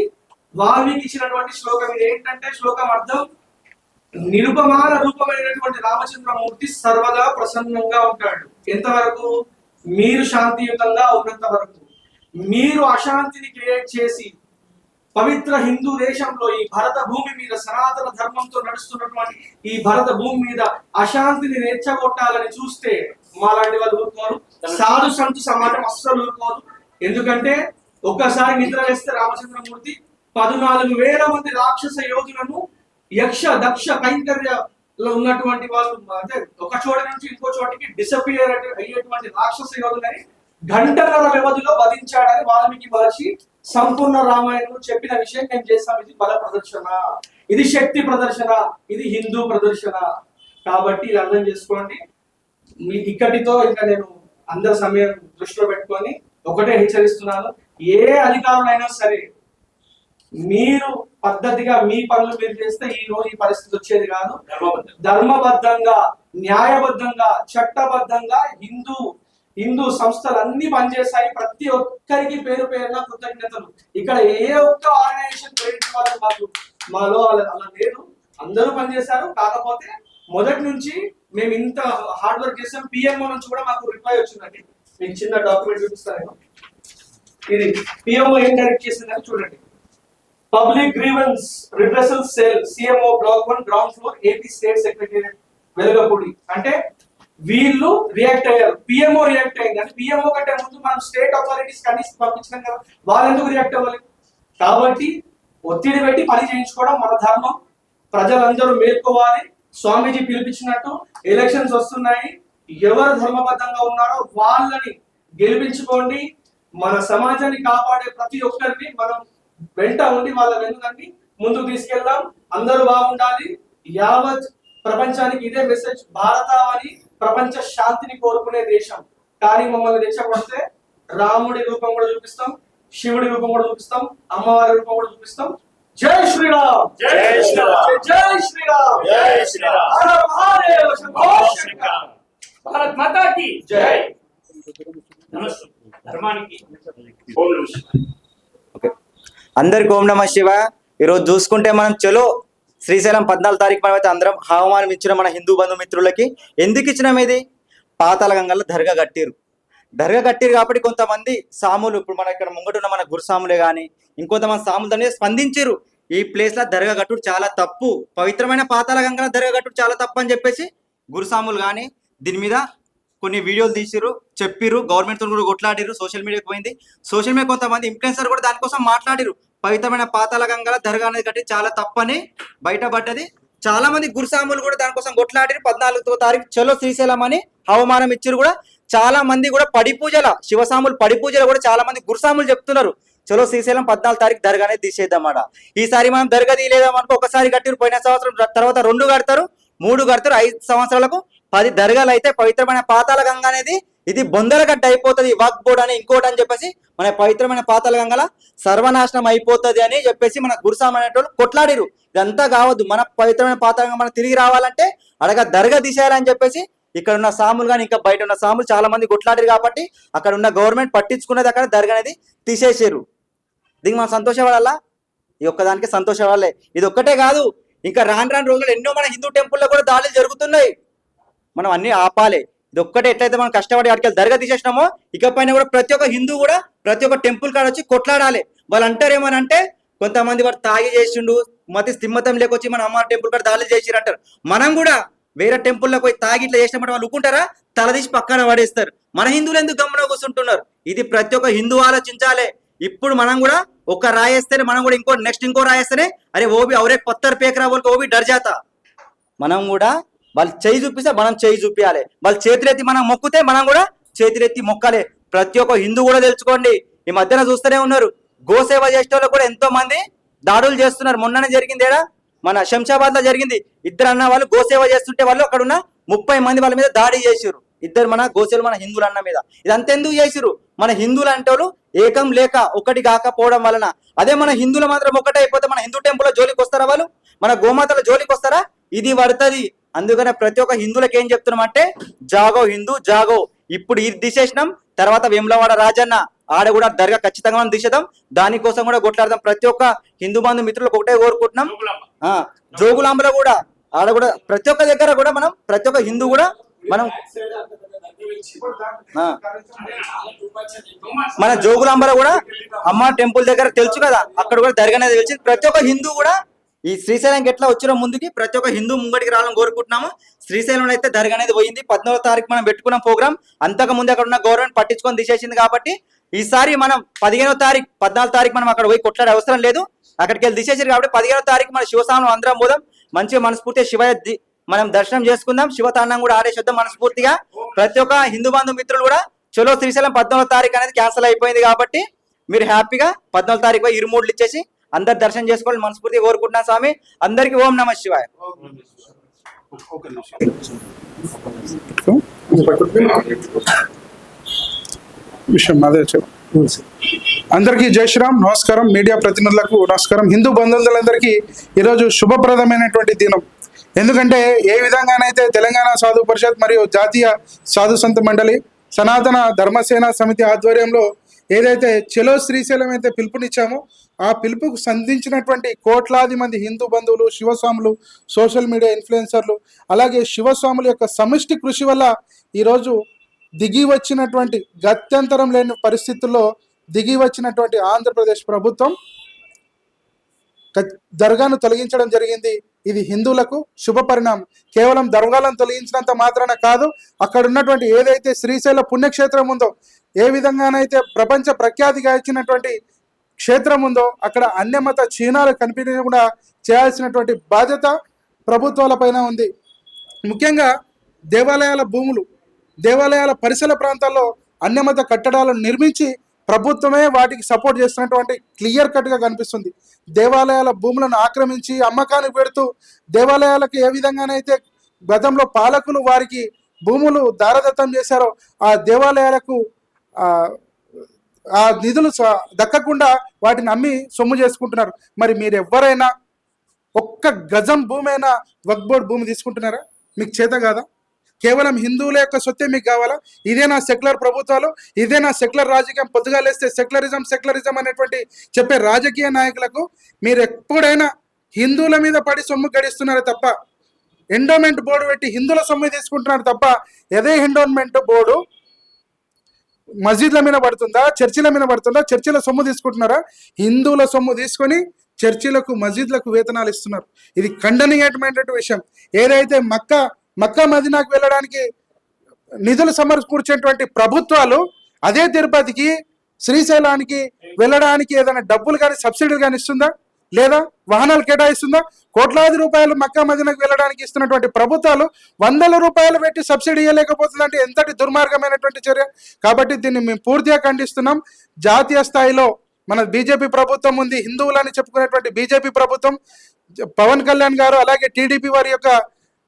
వాల్మీకి ఇచ్చినటువంటి శ్లోకం. ఇది ఏంటంటే శ్లోకం అర్థం, నిరుపమాన రూపమైనటువంటి రామచంద్రమూర్తి సర్వదా ప్రసన్నంగా ఉంటాడు. ఎంతవరకు? మీరు శాంతియుతంగా ఉన్నంత వరకు, మీరు అశాంతిని క్రియేట్ చేసి పవిత్ర హిందూ దేశంలో ఈ భరత భూమి మీద సనాతన ధర్మంతో నడుస్తున్నటువంటి ఈ భరత భూమి మీద అశాంతిని రెచ్చగొట్టాలని చూస్తే మాలాంటి వాళ్ళు ఊరుకోరు, సాధు సంతు సమాజం అస్సలు ఊరుకోరు. ఎందుకంటే ఒక్కసారి నిద్ర వేస్తే రామచంద్రమూర్తి 14,000 మంది రాక్షస యోధులను యక్ష దక్ష కైంకర్యలో ఉన్నటువంటి వాళ్ళు అంటే ఒక చోట నుంచి ఇంకో చోటికి డిసపియర్ అయ్యేటువంటి రాక్షస యోధులని గంటన్నర వ్యవధిలో వధించాడని వాల్మీకి మహర్షి సంపూర్ణ రామాయణంలో చెప్పిన విషయం మేము చేస్తాం. ఇది బల ప్రదర్శన, ఇది శక్తి ప్రదర్శన, ఇది హిందూ ప్రదర్శన. కాబట్టి ఇది అర్థం చేసుకోండి. మీ ఇక్కడితో ఇంకా నేను అందరి సమయం దృష్టిలో పెట్టుకొని ఒకటే హెచ్చరిస్తున్నాను, ఏ అధికారులైనా సరే మీరు పద్ధతిగా మీ పనులు మీరు చేస్తే ఈ రోజు ఈ పరిస్థితి వచ్చేది కాదు. ధర్మబద్ధంగా, న్యాయబద్ధంగా, చట్టబద్ధంగా హిందూ సంస్థలు అన్ని పనిచేస్తాయి. ప్రతి ఒక్కరికి పేరు పేరున కృతజ్ఞతలు. ఇక్కడ ఏ ఒక్క ఆర్గనైజేషన్ క్రెడిట్ వాళ్ళకి మాలో అలా లేదు, అందరూ పనిచేశారు. కాకపోతే మొదటి నుంచి మేము ఇంత హార్డ్ వర్క్ చేసాం. పిఎంఓ నుంచి కూడా మాకు రిప్లై వచ్చిందండి. మీకు చిన్న డాక్యుమెంట్ చూపిస్తాను నేను. ఇది పిఎంఓ ఏం డైరెక్ట్ చేసిందని చూడండి. Public grievance redressal cell CMO block 1 ground floor AP state secretariat Velagapudi. అంటే వీళ్ళు రియాక్ట్ అయ్యారు, పిఎంఓ రియాక్ట్ అయింది. అంటే పిఎంఓ కంటే ముందు మనం స్టేట్ అథారిటీస్ కనీసం పంపించినాం కదా, వాళ్ళు ఎందుకు రియాక్ట్ అవ్వాలి? కాబట్టి ఒత్తిడి పెట్టి పని చేయించుకోవడం మన ధర్మం. ప్రజలందరూ మేల్కోవాలి. స్వామీజీ పిలిపించినట్టు ఎలక్షన్స్ వస్తున్నాయి, ఎవరు ధర్మబద్ధంగా ఉన్నారో వాళ్ళని గెలిపించుకోండి. మన సమాజాన్ని కాపాడే ప్రతి ఒక్కరిని మనం వెంట ఉండి వాళ్ళ వెనుకని ముందుకు తీసుకెళ్దాం. అందరూ బాగుండాలి. యావత్ ప్రపంచానికి ఇదే మెసేజ్. భారతావని ప్రపంచ శాంతిని కోరుకునే దేశం. కానీ మమ్మల్ని రెచ్చగొడితే రాముడి రూపం కూడా చూపిస్తాం, శివుడి రూపం కూడా చూపిస్తాం, అమ్మవారి రూపం కూడా చూపిస్తాం. జై శ్రీరామ్, జై శ్రీరామ్, జై శ్రీరామ్, జై శ్రీరామ్. హర హర మహాదేవ, శంభో శంకర్. భారత్ మాతా కీ జై. నమస్తే. ధర్మానికి ఓం నమః శివాయ. అందరికి ఓం నమ శివ. ఈరోజు చూసుకుంటే మనం చలో శ్రీశైలం 14 తారీఖు మనమైతే అందరం ఆహ్వానం ఇచ్చిన మన హిందూ బంధుమిత్రులకి. ఎందుకు ఇచ్చినాం? ఇది పాతాళ గంగలో దర్గా కట్టిరు కాబట్టి కొంతమంది సాములు, ఇప్పుడు మన ఇక్కడ ముంగటున్న మన గురుసాములే కానీ ఇంకొంతమంది సాములు దాన్ని స్పందించారు. ఈ ప్లేస్ లో దర్గా కట్టుడు చాలా తప్పు, పవిత్రమైన పాతాళ గంగలో దర్గా కట్టుడు చాలా తప్పు అని చెప్పేసి గురుసాములు కానీ దీని మీద కొన్ని వీడియోలు తీసిరు, చెప్పిరు, గవర్నమెంట్ తో కూడా కొట్లాడిరు, సోషల్ మీడియాకి పోయింది. సోషల్ మీడియా కొంతమంది ఇన్ఫ్లుయెన్సర్ కూడా దానికోసం మాట్లాడిరు. పవిత్రమైన పాతాళ గంగల దర్గా అనేది కట్టి చాలా తప్పని బయటపడ్డది. చాలా మంది గురుసాములు కూడా దానికోసం కొట్లాడిరు. 14వ తారీఖు చలో శ్రీశైలం అని అవమానం ఇచ్చిరు కూడా. చాలా మంది కూడా పడి పూజల శివసాములు పడి పూజలు కూడా చాలా మంది గురుసాములు చెప్తున్నారు చలో శ్రీశైలం 14 తారీఖు దర్గా అనేది తీసేద్దామాట. ఈసారి మనం దర్గా తీయలేదామనుకో, ఒకసారి కట్టిరు, పోయిన సంవత్సరం తర్వాత 2 కడతారు, 3 కడతారు, 5 సంవత్సరాలకు 10 దర్గాలు అయితే పవిత్రమైన పాతాళ గంగ అనేది ఇది బొందలగడ్డ అయిపోతుంది. వాక్ బోర్డ్ అని ఇంకోటి అని చెప్పేసి మన పవిత్రమైన పాతాళ గంగల సర్వనాశనం అయిపోతుంది అని చెప్పేసి మన గురుసాము అనేటోళ్ళు కొట్లాడిరు. ఇదంతా కావద్దు, మన పవిత్రమైన పాతాళ గంగ మనం తిరిగి రావాలంటే అడగ దర్గా తీసేయాలని చెప్పేసి ఇక్కడ ఉన్న సాములు కానీ ఇంకా బయట ఉన్న సాములు చాలా మంది కొట్లాడిరు. కాబట్టి అక్కడ ఉన్న గవర్నమెంట్ పట్టించుకునేది, అక్కడ దర్గా అనేది తీసేసారు. దీనికి మనం సంతోషపడాలా? ఈ ఒక్కదానికి సంతోషపడాలి. ఇది ఒక్కటే కాదు, ఇంకా రాను రోజులు ఎన్నో మన హిందూ టెంపుల్లో కూడా దాడులు జరుగుతున్నాయి. మనం అన్ని ఆపాలి. ఇది ఒక్కటే ఎట్లయితే మనం కష్టపడి అక్కడికి దర్గా తీసేసినామో ఇకపైన కూడా ప్రతి ఒక్క హిందూ కూడా ప్రతి ఒక్క టెంపుల్ కాడ వచ్చి కొట్లాడాలి. వాళ్ళు అంటారేమోనంటే కొంతమంది వాడు తాగి చేసిండు, మతి స్థిమ్మతం లేకొచ్చి మన అమ్మ టెంపుల్ కాడ దాడులు చేసిరు అంటారు. మనం కూడా వేరే టెంపుల్లోకి పోయి తాగి ఇట్లా చేసినప్పుడు వాళ్ళు ఊకుంటారా? తలదీసి పక్కన పడేస్తారు. మన హిందువులు ఎందుకు గమ్మున కూర్చుంటున్నారు? ఇది ప్రతి ఒక్క హిందూ ఆలోచించాలి. ఇప్పుడు మనం కూడా ఒక రాయేస్తేనే మనం కూడా ఇంకో రాయేస్తేనే అరే ఓబి అవరే పత్తర్ పేకరా వాళ్ళకి ఓబి డర్ జాతా. మనం కూడా వాళ్ళు చేయి చూపిస్తే మనం చేయి చూపించాలి, వాళ్ళు చేతులెత్తి మనం మొక్కితే మనం కూడా చేతులెత్తి మొక్కాలి. ప్రతి ఒక్క హిందూ కూడా తెలుసుకోండి. ఈ మధ్యన చూస్తూనే ఉన్నారు, గోసేవ చేసే వాళ్ళు కూడా ఎంతో మంది దాడులు చేస్తున్నారు. మొన్ననే జరిగింది, ఏడా మన శంషాబాద్ లో జరిగింది. 2 అన్న వాళ్ళు గోసేవ చేస్తుంటే వాళ్ళు అక్కడ ఉన్న 30 మంది వాళ్ళ మీద దాడి చేసిరు. 2 మన గోసేవలు మన హిందువులు అన్న మీద. ఇదంతా ఎందుకు చేసిరు? మన హిందువులు అంటే వాళ్ళు ఏకం లేక ఒకటి కాకపోవడం వలన. అదే మన హిందువులు మాత్రం ఒకటే అయిపోతే మన హిందూ టెంపుల్ జోలికి వస్తారా? వాళ్ళు మన గోమాతల జోలికి వస్తారా? ఇది పడుతుంది. అందుకనే ప్రతి ఒక్క హిందువులకు ఏం చెప్తున్నామంటే జాగో హిందూ జాగో. ఇప్పుడు ఇది తీసేసినాం, తర్వాత వేములవాడ రాజన్న ఆడ కూడా దర్గా ఖచ్చితంగా మనం తీసేద్దాం. దానికోసం కూడా కొట్లాడదాం. ప్రతి ఒక్క హిందూ బంధు మిత్రులకు ఒకటే కోరుకుంటున్నాం. జోగులాంబలో కూడా ఆడ కూడా ప్రతి ఒక్క దగ్గర కూడా మనం ప్రతి ఒక్క హిందూ కూడా మనం ఆ. మన జోగులాంబలో కూడా అమ్మ టెంపుల్ దగ్గర తెలుసు కదా, అక్కడ కూడా దర్గా అనేది తెలిసింది. ప్రతి ఒక్క హిందూ కూడా ఈ శ్రీశైలంకి ఎట్లా వచ్చిన ముందుకి ప్రతి ఒక్క హిందూ ముంగడికి రావాలని కోరుకుంటున్నాము. శ్రీశైలంలో అయితే దర్గా అనేది పోయింది. 14వ తారీఖు మనం పెట్టుకున్న ప్రోగ్రామ్ అంతకు ముందు అక్కడ ఉన్న గవర్నమెంట్ పట్టించుకొని తీసేసింది. కాబట్టి ఈసారి మనం 15వ తారీఖు 14వ తారీఖు మనం అక్కడ పోయి కొట్లాడే అవసరం లేదు. అక్కడికి వెళ్ళి తీసేసారు కాబట్టి 15వ తారీఖు మన శివస్వామి అందరం పోదాం. మంచిగా మనస్ఫూర్తిగా శివయ్య మనం దర్శనం చేసుకుందాం. శివతాండం కూడా ఆడేసేద్దాం మనస్ఫూర్తిగా. ప్రతి ఒక్క హిందూ బంధు మిత్రులు కూడా చలో శ్రీశైలం 14వ తారీఖు అనేది క్యాన్సిల్ అయిపోయింది కాబట్టి మీరు హ్యాపీగా 14వ తారీఖు ఇరుమూడ్లు ఇచ్చేసి అందరు దర్శనం చేసుకోవాలి మనస్ఫూర్తిగా కోరుకుంటున్నాను. స్వామి అందరికీ ఓం నమః శివాయ. విషయం అదే చెప్పు. అందరికీ జై శ్రీరామ్. నమస్కారం. మీడియా ప్రతినిధులకు నమస్కారం. హిందూ బంధువులందరికీ ఈరోజు శుభప్రదమైనటువంటి దినం. ఎందుకంటే ఏ విధంగానైతే తెలంగాణ సాధు పరిషత్ మరియు జాతీయ సాధు సంత మండలి సనాతన ధర్మసేన సమితి ఆధ్వర్యంలో ఏదైతే చలో శ్రీశైలం అయితే పిలుపునిచ్చామో ఆ పిలుపుకు సంధించినటువంటి కోట్లాది మంది హిందూ బంధువులు, శివస్వాములు, సోషల్ మీడియా ఇన్ఫ్లుయెన్సర్లు, అలాగే శివస్వాముల యొక్క సమిష్టి కృషి వల్ల ఈరోజు దిగి వచ్చినటువంటి గత్యంతరం లేని పరిస్థితుల్లో దిగి వచ్చినటువంటి ఆంధ్రప్రదేశ్ ప్రభుత్వం దర్గాను తొలగించడం జరిగింది. ఇది హిందువులకు శుభ పరిణామం. కేవలం దర్గాలను తొలగించినంత మాత్రాన కాదు, అక్కడ ఉన్నటువంటి ఏదైతే శ్రీశైల పుణ్యక్షేత్రం ఉందో, ఏ విధంగానైతే ప్రపంచ ప్రఖ్యాతిగాంచినటువంటి క్షేత్రం ఉందో అక్కడ అన్యమత చీనాలు కనిపించకుండా చేయాల్సినటువంటి బాధ్యత ప్రభుత్వాల పైన ఉంది. ముఖ్యంగా దేవాలయాల భూములు, దేవాలయాల పరిసర ప్రాంతాల్లో అన్యమత కట్టడాలను నిర్మించి ప్రభుత్వమే వాటికి సపోర్ట్ చేస్తున్నటువంటి క్లియర్ కట్గా కనిపిస్తుంది. దేవాలయాల భూములను ఆక్రమించి అమ్మకానికి పెడుతూ దేవాలయాలకు ఏ విధంగానైతే గతంలో పాలకులు వారికి భూములు దారదత్తం చేశారో ఆ దేవాలయాలకు ఆ నిధులు దక్కకుండా వాటిని అమ్మి సొమ్ము చేసుకుంటున్నారు. మరి మీరు ఎవరైనా ఒక్క గజం భూమి అయినా వక్ఫ్ బోర్డు భూమి తీసుకుంటున్నారా? మీకు చేత కాదా? కేవలం హిందువుల యొక్క సొత్తే మీకు కావాలా? ఇదేనా సెక్యులర్ ప్రభుత్వాలు? ఇదేనా సెక్యులర్ రాజకీయం? పొద్దుగా లేస్తే సెక్యులరిజం అనేటువంటి చెప్పే రాజకీయ నాయకులకు మీరు ఎప్పుడైనా హిందువుల మీద పడి సొమ్ము గడిస్తున్నారు తప్ప, ఎండోమెంట్ బోర్డు పెట్టి హిందువుల సొమ్ము తీసుకుంటున్నారు తప్ప, అదే ఎండోమెంట్ బోర్డు మసీద్ల మీద పడుతుందా, చర్చిల మీద పడుతుందా? చర్చిల సొమ్ము తీసుకుంటున్నారా? హిందువుల సొమ్ము తీసుకొని చర్చిలకు, మసీద్లకు వేతనాలు ఇస్తున్నారు. ఇది ఖండనీయమైనటువంటి విషయం. ఏదైతే మక్కా మదీనాకు వెళ్ళడానికి నిధులు సమకూర్చేటువంటి ప్రభుత్వాలు అదే తిరుపతికి, శ్రీశైలానికి వెళ్ళడానికి ఏదైనా డబ్బులు కానీ సబ్సిడీలు కానీ ఇస్తుందా? లేదా వాహనాలు కేటాయిస్తుందా? కోట్లాది రూపాయలు మక్కా మదీనాకు వెళ్ళడానికి ఇస్తున్నటువంటి ప్రభుత్వాలు 100 రూపాయలు పెట్టి సబ్సిడీ ఇవ్వలేకపోతుందంటే ఎంతటి దుర్మార్గమైనటువంటి చర్య. కాబట్టి దీన్ని మేము పూర్తిగా ఖండిస్తున్నాం. జాతీయ స్థాయిలో మన బీజేపీ ప్రభుత్వం ఉంది, హిందువులని చెప్పుకునేటువంటి బీజేపీ ప్రభుత్వం, పవన్ కళ్యాణ్ గారు అలాగే టీడీపీ వారి యొక్క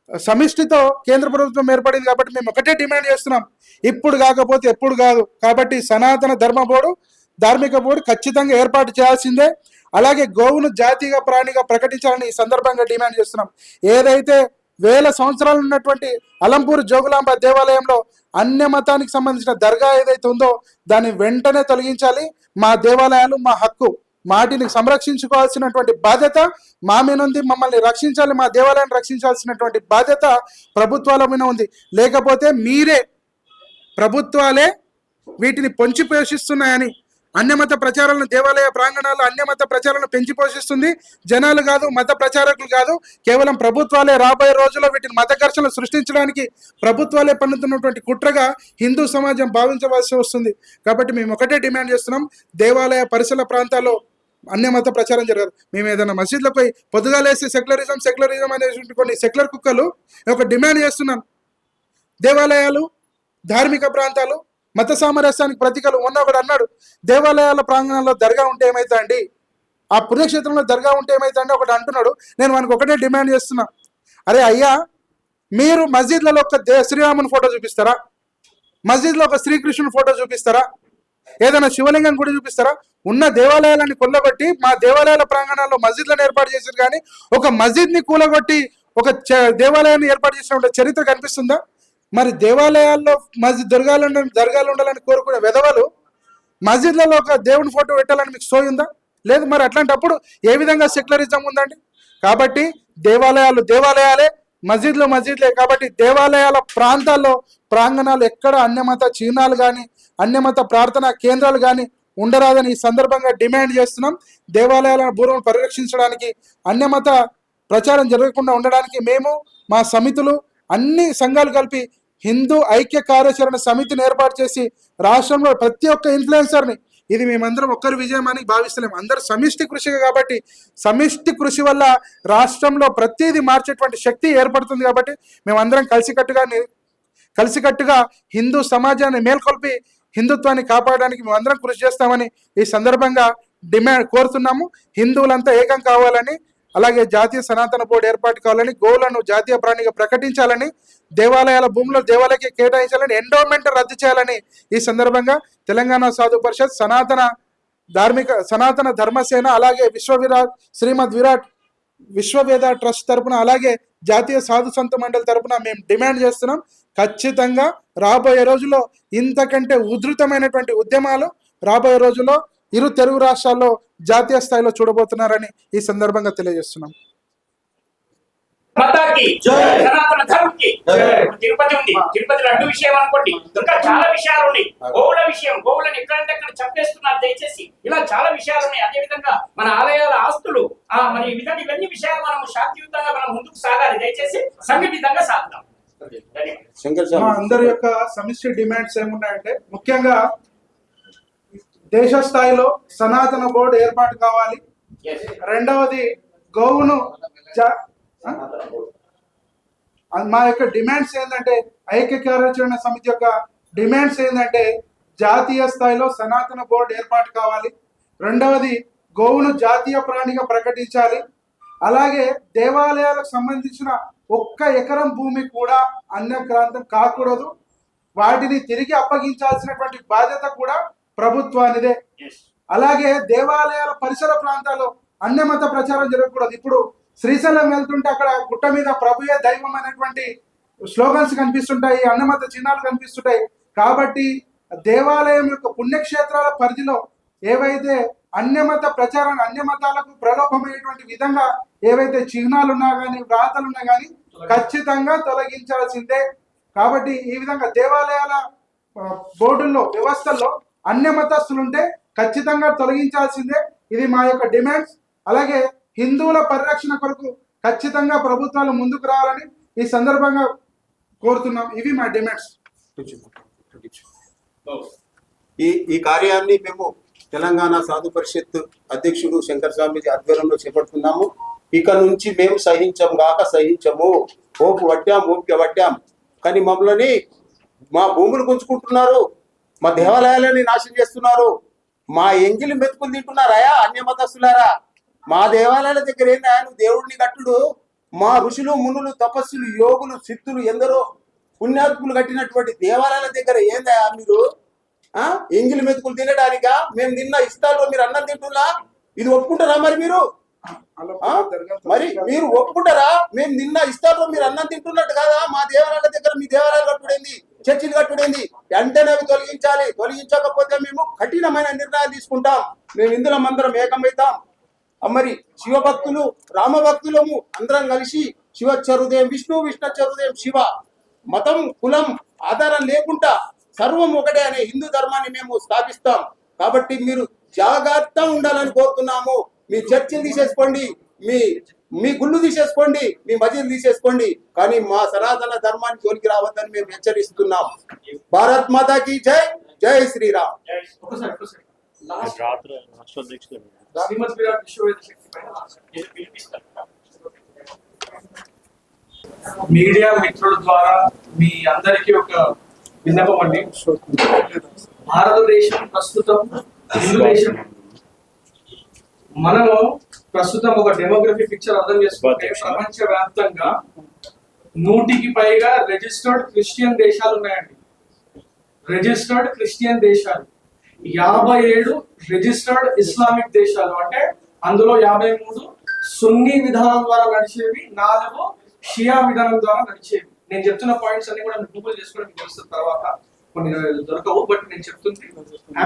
సమిష్టితో కేంద్ర ప్రభుత్వం ఏర్పడింది. కాబట్టి మేము ఒకటే డిమాండ్ చేస్తున్నాం, ఇప్పుడు కాకపోతే ఎప్పుడు కాదు. కాబట్టి సనాతన ధర్మ బోర్డు, ధార్మిక బోర్డు ఖచ్చితంగా ఏర్పాటు చేయాల్సిందే. అలాగే గోవును జాతీయ ప్రాణిగా ప్రకటించాలని ఈ సందర్భంగా డిమాండ్ చేస్తున్నాం. ఏదైతే 1000 సంవత్సరాలు ఉన్నటువంటి అలంపూర్ జోగులాంబ దేవాలయంలో అన్య మతానికి సంబంధించిన దర్గా ఏదైతే ఉందో దాన్ని వెంటనే తొలగించాలి. మా దేవాలయాలు మా హక్కు, వాటిని సంరక్షించుకోవాల్సినటువంటి బాధ్యత మా మీద ఉంది. మమ్మల్ని రక్షించాలి, మా దేవాలయాన్ని రక్షించాల్సినటువంటి బాధ్యత ప్రభుత్వాల మీద ఉంది. లేకపోతే మీరే ప్రభుత్వాలే వీటిని పొంచి పోషిస్తున్నాయని అన్యమత ప్రచారాలను, దేవాలయ ప్రాంగణాలు అన్యమత ప్రచారాలను పెంచి పోషిస్తుంది. జనాలు కాదు, మత ప్రచారకులు కాదు, కేవలం ప్రభుత్వాలే. రాబోయే రోజుల్లో వీటిని మత ఘర్షణలు సృష్టించడానికి ప్రభుత్వాలే పన్నుతున్నటువంటి కుట్రగా హిందూ సమాజం భావించవలసి వస్తుంది. కాబట్టి మేము ఒకటే డిమాండ్ చేస్తున్నాం, దేవాలయ పరిసర ప్రాంతాల్లో అన్యమత ప్రచారం జరగదు. మేము ఏదైనా మసీద్లకు పోయి పొద్దుగాలేస్తే సెక్యులరిజం అనేటువంటి కొన్ని సెక్యులర్ కుక్కలు ఒక డిమాండ్ చేస్తున్నాం. దేవాలయాలు, ధార్మిక ప్రాంతాలు మత సామరస్యానికి ప్రతీకలు. మొన్న ఒకడు అన్నాడు, దేవాలయాల ప్రాంగణంలో దర్గా ఉంటే ఏమైతా అండి, ఆ పుణ్యక్షేత్రంలో దర్గా ఉంటే ఏమైతా అండి ఒకటి అంటున్నాడు. నేను మనకు ఒకటే డిమాండ్ చేస్తున్నా, అరే అయ్యా, మీరు మస్జిద్లలో ఒక శ్రీరాముని ఫోటో చూపిస్తారా? మస్జిద్లో ఒక శ్రీకృష్ణుని ఫోటో చూపిస్తారా? ఏదైనా శివలింగం గుడి చూపిస్తారా? ఉన్న దేవాలయాలని కొల్లగొట్టి మా దేవాలయాల ప్రాంగణాల్లో మస్జిద్లను ఏర్పాటు చేశారు, కానీ ఒక మస్జిద్ని కూలగొట్టి ఒక దేవాలయాన్ని ఏర్పాటు చేసిన చరిత్ర కనిపిస్తుందా? మరి దేవాలయాల్లో దర్గాలు ఉండాలని కోరుకునే వెధవలు మస్జిద్లలో ఒక దేవుని ఫోటో పెట్టాలని మీకు సోయుందా? లేదు. మరి అట్లాంటప్పుడు ఏ విధంగా సెక్యులరిజం ఉందండి? కాబట్టి దేవాలయాలు దేవాలయాలే, మస్జిద్లే కాబట్టి దేవాలయాల ప్రాంతాల్లో ప్రాంగణాలు ఎక్కడ అన్యమత చిహ్నాలు కానీ అన్యమత ప్రార్థనా కేంద్రాలు కానీ ఉండరాదని ఈ సందర్భంగా డిమాండ్ చేస్తున్నాం. దేవాలయాల భూములను పరిరక్షించడానికి అన్యమత ప్రచారం జరగకుండా ఉండడానికి మేము మా సమితులు అన్ని సంఘాలు కలిపి హిందూ ఐక్య కార్యాచరణ సమితిని ఏర్పాటు చేసి రాష్ట్రంలో ప్రతి ఒక్క ఇన్ఫ్లుయెన్సర్ని, ఇది మేమందరం ఒక్కరి విజయం అని భావిస్తలేము, అందరు సమిష్టి కృషిగా, కాబట్టి సమిష్టి కృషి వల్ల రాష్ట్రంలో ప్రతిదీ మార్చేటువంటి శక్తి ఏర్పడుతుంది. కాబట్టి మేమందరం కలిసికట్టుగా హిందూ సమాజాన్ని మేల్కొల్పి హిందుత్వాన్ని కాపాడడానికి మేమందరం కృషి చేస్తామని ఈ సందర్భంగా కోరుతున్నాము. హిందువులంతా ఏకం కావాలని, అలాగే జాతీయ సనాతన బోర్డు ఏర్పాటు కావాలని, గోవులను జాతీయ ప్రాణిగా ప్రకటించాలని, దేవాలయాల భూములు దేవాలయకి కేటాయించాలని, ఎండోమెంట్ రద్దు చేయాలని ఈ సందర్భంగా తెలంగాణ సాధు పరిషత్, సనాతన ధర్మసేన, అలాగే శ్రీమద్ విరాట్ విశ్వవేద ట్రస్ట్ తరపున, అలాగే జాతీయ సాధు సంత మండలి తరపున మేము డిమాండ్ చేస్తున్నాం. ఖచ్చితంగా రాబోయే రోజుల్లో ఇంతకంటే ఉధృతమైనటువంటి ఉద్యమాలు రాబోయే రోజుల్లో ఇరు తెలుగు రాష్ట్రాల్లో జాతీయ స్థాయిలో చూడబోతున్నారని ఈ సందర్భంగా తెలియజేస్తున్నాం. మతాకి సనాతన ధర్మకి తిరుపతి ఉంది, తిరుపతి లడ్డు విషయం అనుకోండి, ఇంకా చాలా విషయాలు ఉన్నాయి. గోవుల విషయం, గోవులను ఎక్కడంటే అక్కడ చంపేస్తున్నారు దయచేసి, ఇలా చాలా విషయాలు ఉన్నాయి. అదే విధంగా మన ఆలయాల ఆస్తులు, మరి ఈ విధంగా ఇవన్నీ విషయాలు మనం శాంతియుతంగా మనం ముందుకు సాగాలి. దయచేసి సంఘటితంగా సాగుతాం. మా అందరి యొక్క సమిష్టి డిమాండ్స్ ఏమున్నాయంటే, ముఖ్యంగా దేశ స్థాయిలో సనాతన బోర్డు ఏర్పాటు కావాలి. రెండవది గోవును మా యొక్క డిమాండ్స్ ఏంటంటే, ఐక్య కార్యాచరణ సమితి యొక్క డిమాండ్స్ ఏంటంటే జాతీయ స్థాయిలో సనాతన బోర్డు ఏర్పాటు కావాలి. రెండవది గోవును జాతీయ ప్రాణిగా ప్రకటించాలి. అలాగే దేవాలయాలకు సంబంధించిన 1 ఎకరం భూమి కూడా అన్యక్రాంతం కాకూడదు. వాటిని తిరిగి అప్పగించాల్సినటువంటి బాధ్యత కూడా ప్రభుత్వానిదే. అలాగే దేవాలయాల పరిసర ప్రాంతాల్లో అన్యమత ప్రచారం జరగకూడదు. ఇప్పుడు శ్రీశైలం వెళ్తుంటే అక్కడ గుట్ట మీద ప్రభుయే దైవం అనేటువంటి స్లోగన్స్ కనిపిస్తుంటాయి, అన్యమత చిహ్నాలు కనిపిస్తుంటాయి. కాబట్టి దేవాలయం యొక్క పుణ్యక్షేత్రాల పరిధిలో ఏవైతే అన్యమత ప్రచారం, అన్యమతాలకు ప్రలోభమయ్యేటువంటి విధంగా ఏవైతే చిహ్నాలు ఉన్నా కానీ, వ్రాతలు ఉన్నా కానీ ఖచ్చితంగా తొలగించాల్సిందే. కాబట్టి ఈ విధంగా దేవాలయాల బోర్డుల్లో, వ్యవస్థల్లో అన్యమతస్తులుంటే ఖచ్చితంగా తొలగించాల్సిందే. ఇది మా యొక్క డిమాండ్స్. అలాగే హిందువుల పరిరక్షణ కొరకు ఖచ్చితంగా ప్రభుత్వాలు ముందుకు రావాలని ఈ సందర్భంగా కోరుతున్నాం. ఇవి మా డిమాండ్స్. ఈ కార్యాన్ని మేము తెలంగాణ సాధు పరిషత్ అధ్యక్షుడు శంకర్ స్వామీజీ ఆధ్వర్యంలో చేపడుతున్నాము. ఇక నుంచి మేము సహించము. ఓపు పట్టాం, ఓపిక పట్టాం, కానీ మమ్మల్ని మా భూములు గుంజుకుంటున్నారు, మా దేవాలయాలని నాశనం చేస్తున్నారు, మా ఎంగిలి మెతుకులు తింటున్నారా అన్యమతస్తులారా. మా దేవాలయాల దగ్గర ఏందా నువ్వు దేవుడిని కట్టుడు? మా ఋషులు, మునులు, తపస్సులు, యోగులు, సిద్ధులు, ఎందరో పుణ్యాత్ములు కట్టినటువంటి దేవాలయాల దగ్గర ఏందా మీరు ఎంగిలి మెతుకులు తినడానికా? మేము తిన్న ఇస్తాల్లో మీరు అన్నం తింటున్నా? ఇది ఒప్పుకుంటారా? మరి మీరు ఒప్పుకుంటారా? మేము నిన్న ఇస్తాల్లో మీరు అన్నం తింటున్నట్టు కదా. మా దేవాలయాల దగ్గర మీ దేవాలయాలు కట్టుడేంది, చర్చిలు కట్టుడేంది? వెంటనే అవి తొలగించాలి. తొలగించకపోతే మేము కఠినమైన నిర్ణయాలు తీసుకుంటాం. మేము ఇందులో అందరం ఏకమవుతాం. మరి శివభక్తులు, రామభక్తులము అందరం కలిసి శివచ్చరుదేం విష్ణు, విష్ణుచ్చరుదేం శివ, మతం, కులం ఆధారం లేకుండా సర్వం ఒకటే అనే హిందూ ధర్మాన్ని మేము స్థాపిస్తాం. కాబట్టి మీరు జాగ్రత్తగా ఉండాలని కోరుతున్నాము. మీ చర్చిలు తీసేసుకోండి, మీ గుళ్ళు తీసేసుకోండి, మీ మసీదులు తీసేసుకోండి, కానీ మా సనాతన ధర్మాన్ని జోలికి రావద్దని మేము హెచ్చరిస్తున్నాం. భారత్ మాతాకి జై, జై శ్రీరామ్. మీడియా మిత్రుల ద్వారా మీ అందరికీ ఒక విన్నపం అండి. భారతదేశం ప్రస్తుతం హిందూ దేశం. మనము ప్రస్తుతం ఒక డెమోగ్రఫీ పిక్చర్ అర్థం చేసుకుంటే ప్రపంచ వ్యాప్తంగా 100కి పైగా రిజిస్టర్డ్ క్రిస్టియన్ దేశాలు ఉన్నాయండి. రిజిస్టర్డ్ క్రిస్టియన్ దేశాలు, 57 రిజిస్టర్డ్ ఇస్లామిక్ దేశాలు. అంటే అందులో 53 సున్నీ విధానం ద్వారా నడిచేవి, 4 షియా విధానం ద్వారా నడిచేవి. నేను చెప్తున్న పాయింట్స్ అన్ని కూడా గూగుల్ చేసుకోవడం తెలుస్తుంది, తర్వాత కొన్ని దొరకవు, బట్ నేను చెప్తుంది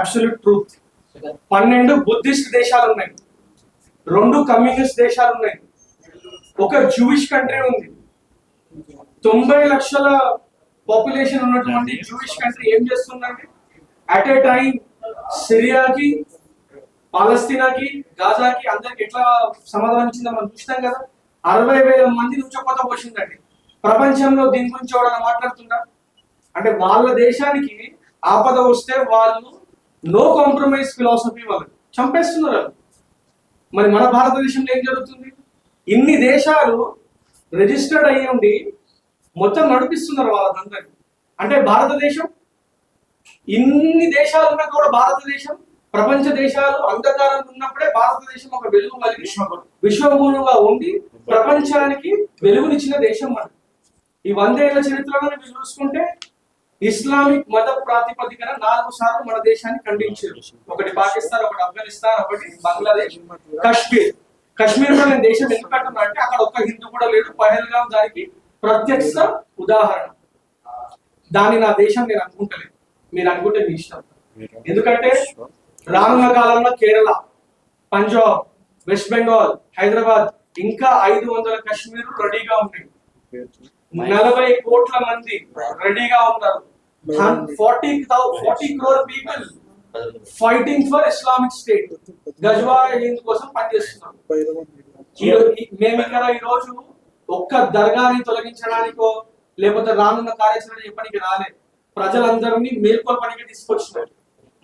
అబ్సల్యూట్ ట్రూత్. 12 బుద్ధిస్ట్ దేశాలు ఉన్నాయి, 2 కమ్యూనిస్ట్ దేశాలు ఉన్నాయి, 1 జూయిష్ కంట్రీ ఉంది, 90 లక్షల పాపులేషన్ ఉన్నటువంటి జూయిష్ కంట్రీ ఏం చేస్తుందండి? అట్ ఏ టైం సిరియాకి, పాలస్తీనాకి, గాజాకి అందరికి ఎట్లా సమాధానం ఇచ్చిందో మనం చూసినాం కదా. 60,000 మంది నుంచోపోత పోసిందండి. ప్రపంచంలో దీని గురించి ఎవరైనా మాట్లాడుతుందా? అంటే వాళ్ళ దేశానికి ఆపద వస్తే వాళ్ళు నో కాంప్రమైజ్ ఫిలాసఫీ వాళ్ళు చంపేస్తున్నారు వాళ్ళు. మరి మన భారతదేశంలో ఏం జరుగుతుంది? ఇన్ని దేశాలు రిజిస్టర్డ్ అయ్యి ఉండి మొత్తం నడిపిస్తున్నారు వాళ్ళందరినీ. అంటే భారతదేశం ఇన్ని దేశాలు ఉన్నా కూడా భారతదేశం ప్రపంచ దేశాలు అంధకారంలో ఉన్నప్పుడే భారతదేశం ఒక వెలుగు కలిగి విశ్వగురువుగా ఉండి ప్రపంచానికి వెలుగునిచ్చిన దేశం మనది. ఈ 100 ఏళ్ల చరిత్రలో మీరు చూసుకుంటే ఇస్లామిక్ మత ప్రాతిపదికన 4 సార్లు మన దేశాన్ని ఖండించారు. ఒకటి పాకిస్తాన్, ఒకటి ఆఫ్ఘనిస్తాన్, ఒకటి బంగ్లాదేశ్, కశ్మీర్ లో నేను దేశం ఎందుకు అంటున్నా అంటే అక్కడ ఒక్క హిందూ కూడా లేడు. పహల్గాం దానికి ప్రత్యక్ష ఉదాహరణ. దాన్ని నా దేశం నేను అనుకుంటలేదు, మీరు అనుకుంటే మీ ఇష్టం. ఎందుకంటే రానున్న కాలంలో కేరళ, పంజాబ్, వెస్ట్ బెంగాల్, హైదరాబాద్ ఇంకా 500 కశ్మీర్లు రెడీగా ఉన్నాయి. 40 కోట్ల మంది రెడీగా ఉన్నారు. 40 crore people fighting for Islamic state, గజ్వాయ్ హింద్ కోసం పనిచేస్తున్నాం. మేము ఇక్కడ ఈ రోజు ఒక్క దర్గాని తొలగించడానికో లేకపోతే రానున్న కార్యాచరణ చెప్పడానికి రాలే. ప్రజలందరినీ మేల్కొల్పడానికి తీసుకొచ్చినారు.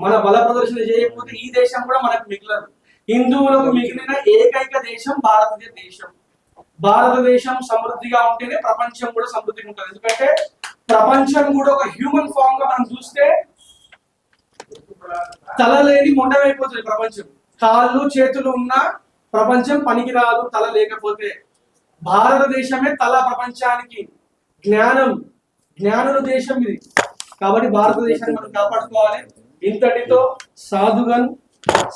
మన బల ప్రదర్శన చేయకపోతే ఈ దేశం కూడా మనకు మిగిలదు. హిందువులకు మిగిలిన ఏకైక దేశం భారతదేశం. భారతదేశం సమృద్ధిగా ఉంటేనే ప్రపంచం కూడా సమృద్ధిగా ఉంటుంది. ఎందుకంటే ప్రపంచం కూడా ఒక హ్యూమన్ ఫామ్ గా మనం చూస్తే తల లేని మొండమైపోతుంది ప్రపంచం. కాళ్ళు చేతులు ఉన్న ప్రపంచం పనికిరాదు తల లేకపోతే. భారతదేశమే తల ప్రపంచానికి. జ్ఞానుల దేశం ఇది. కాబట్టి భారతదేశాన్ని మనం కాపాడుకోవాలి. ఇంతటితో సాధుగన్,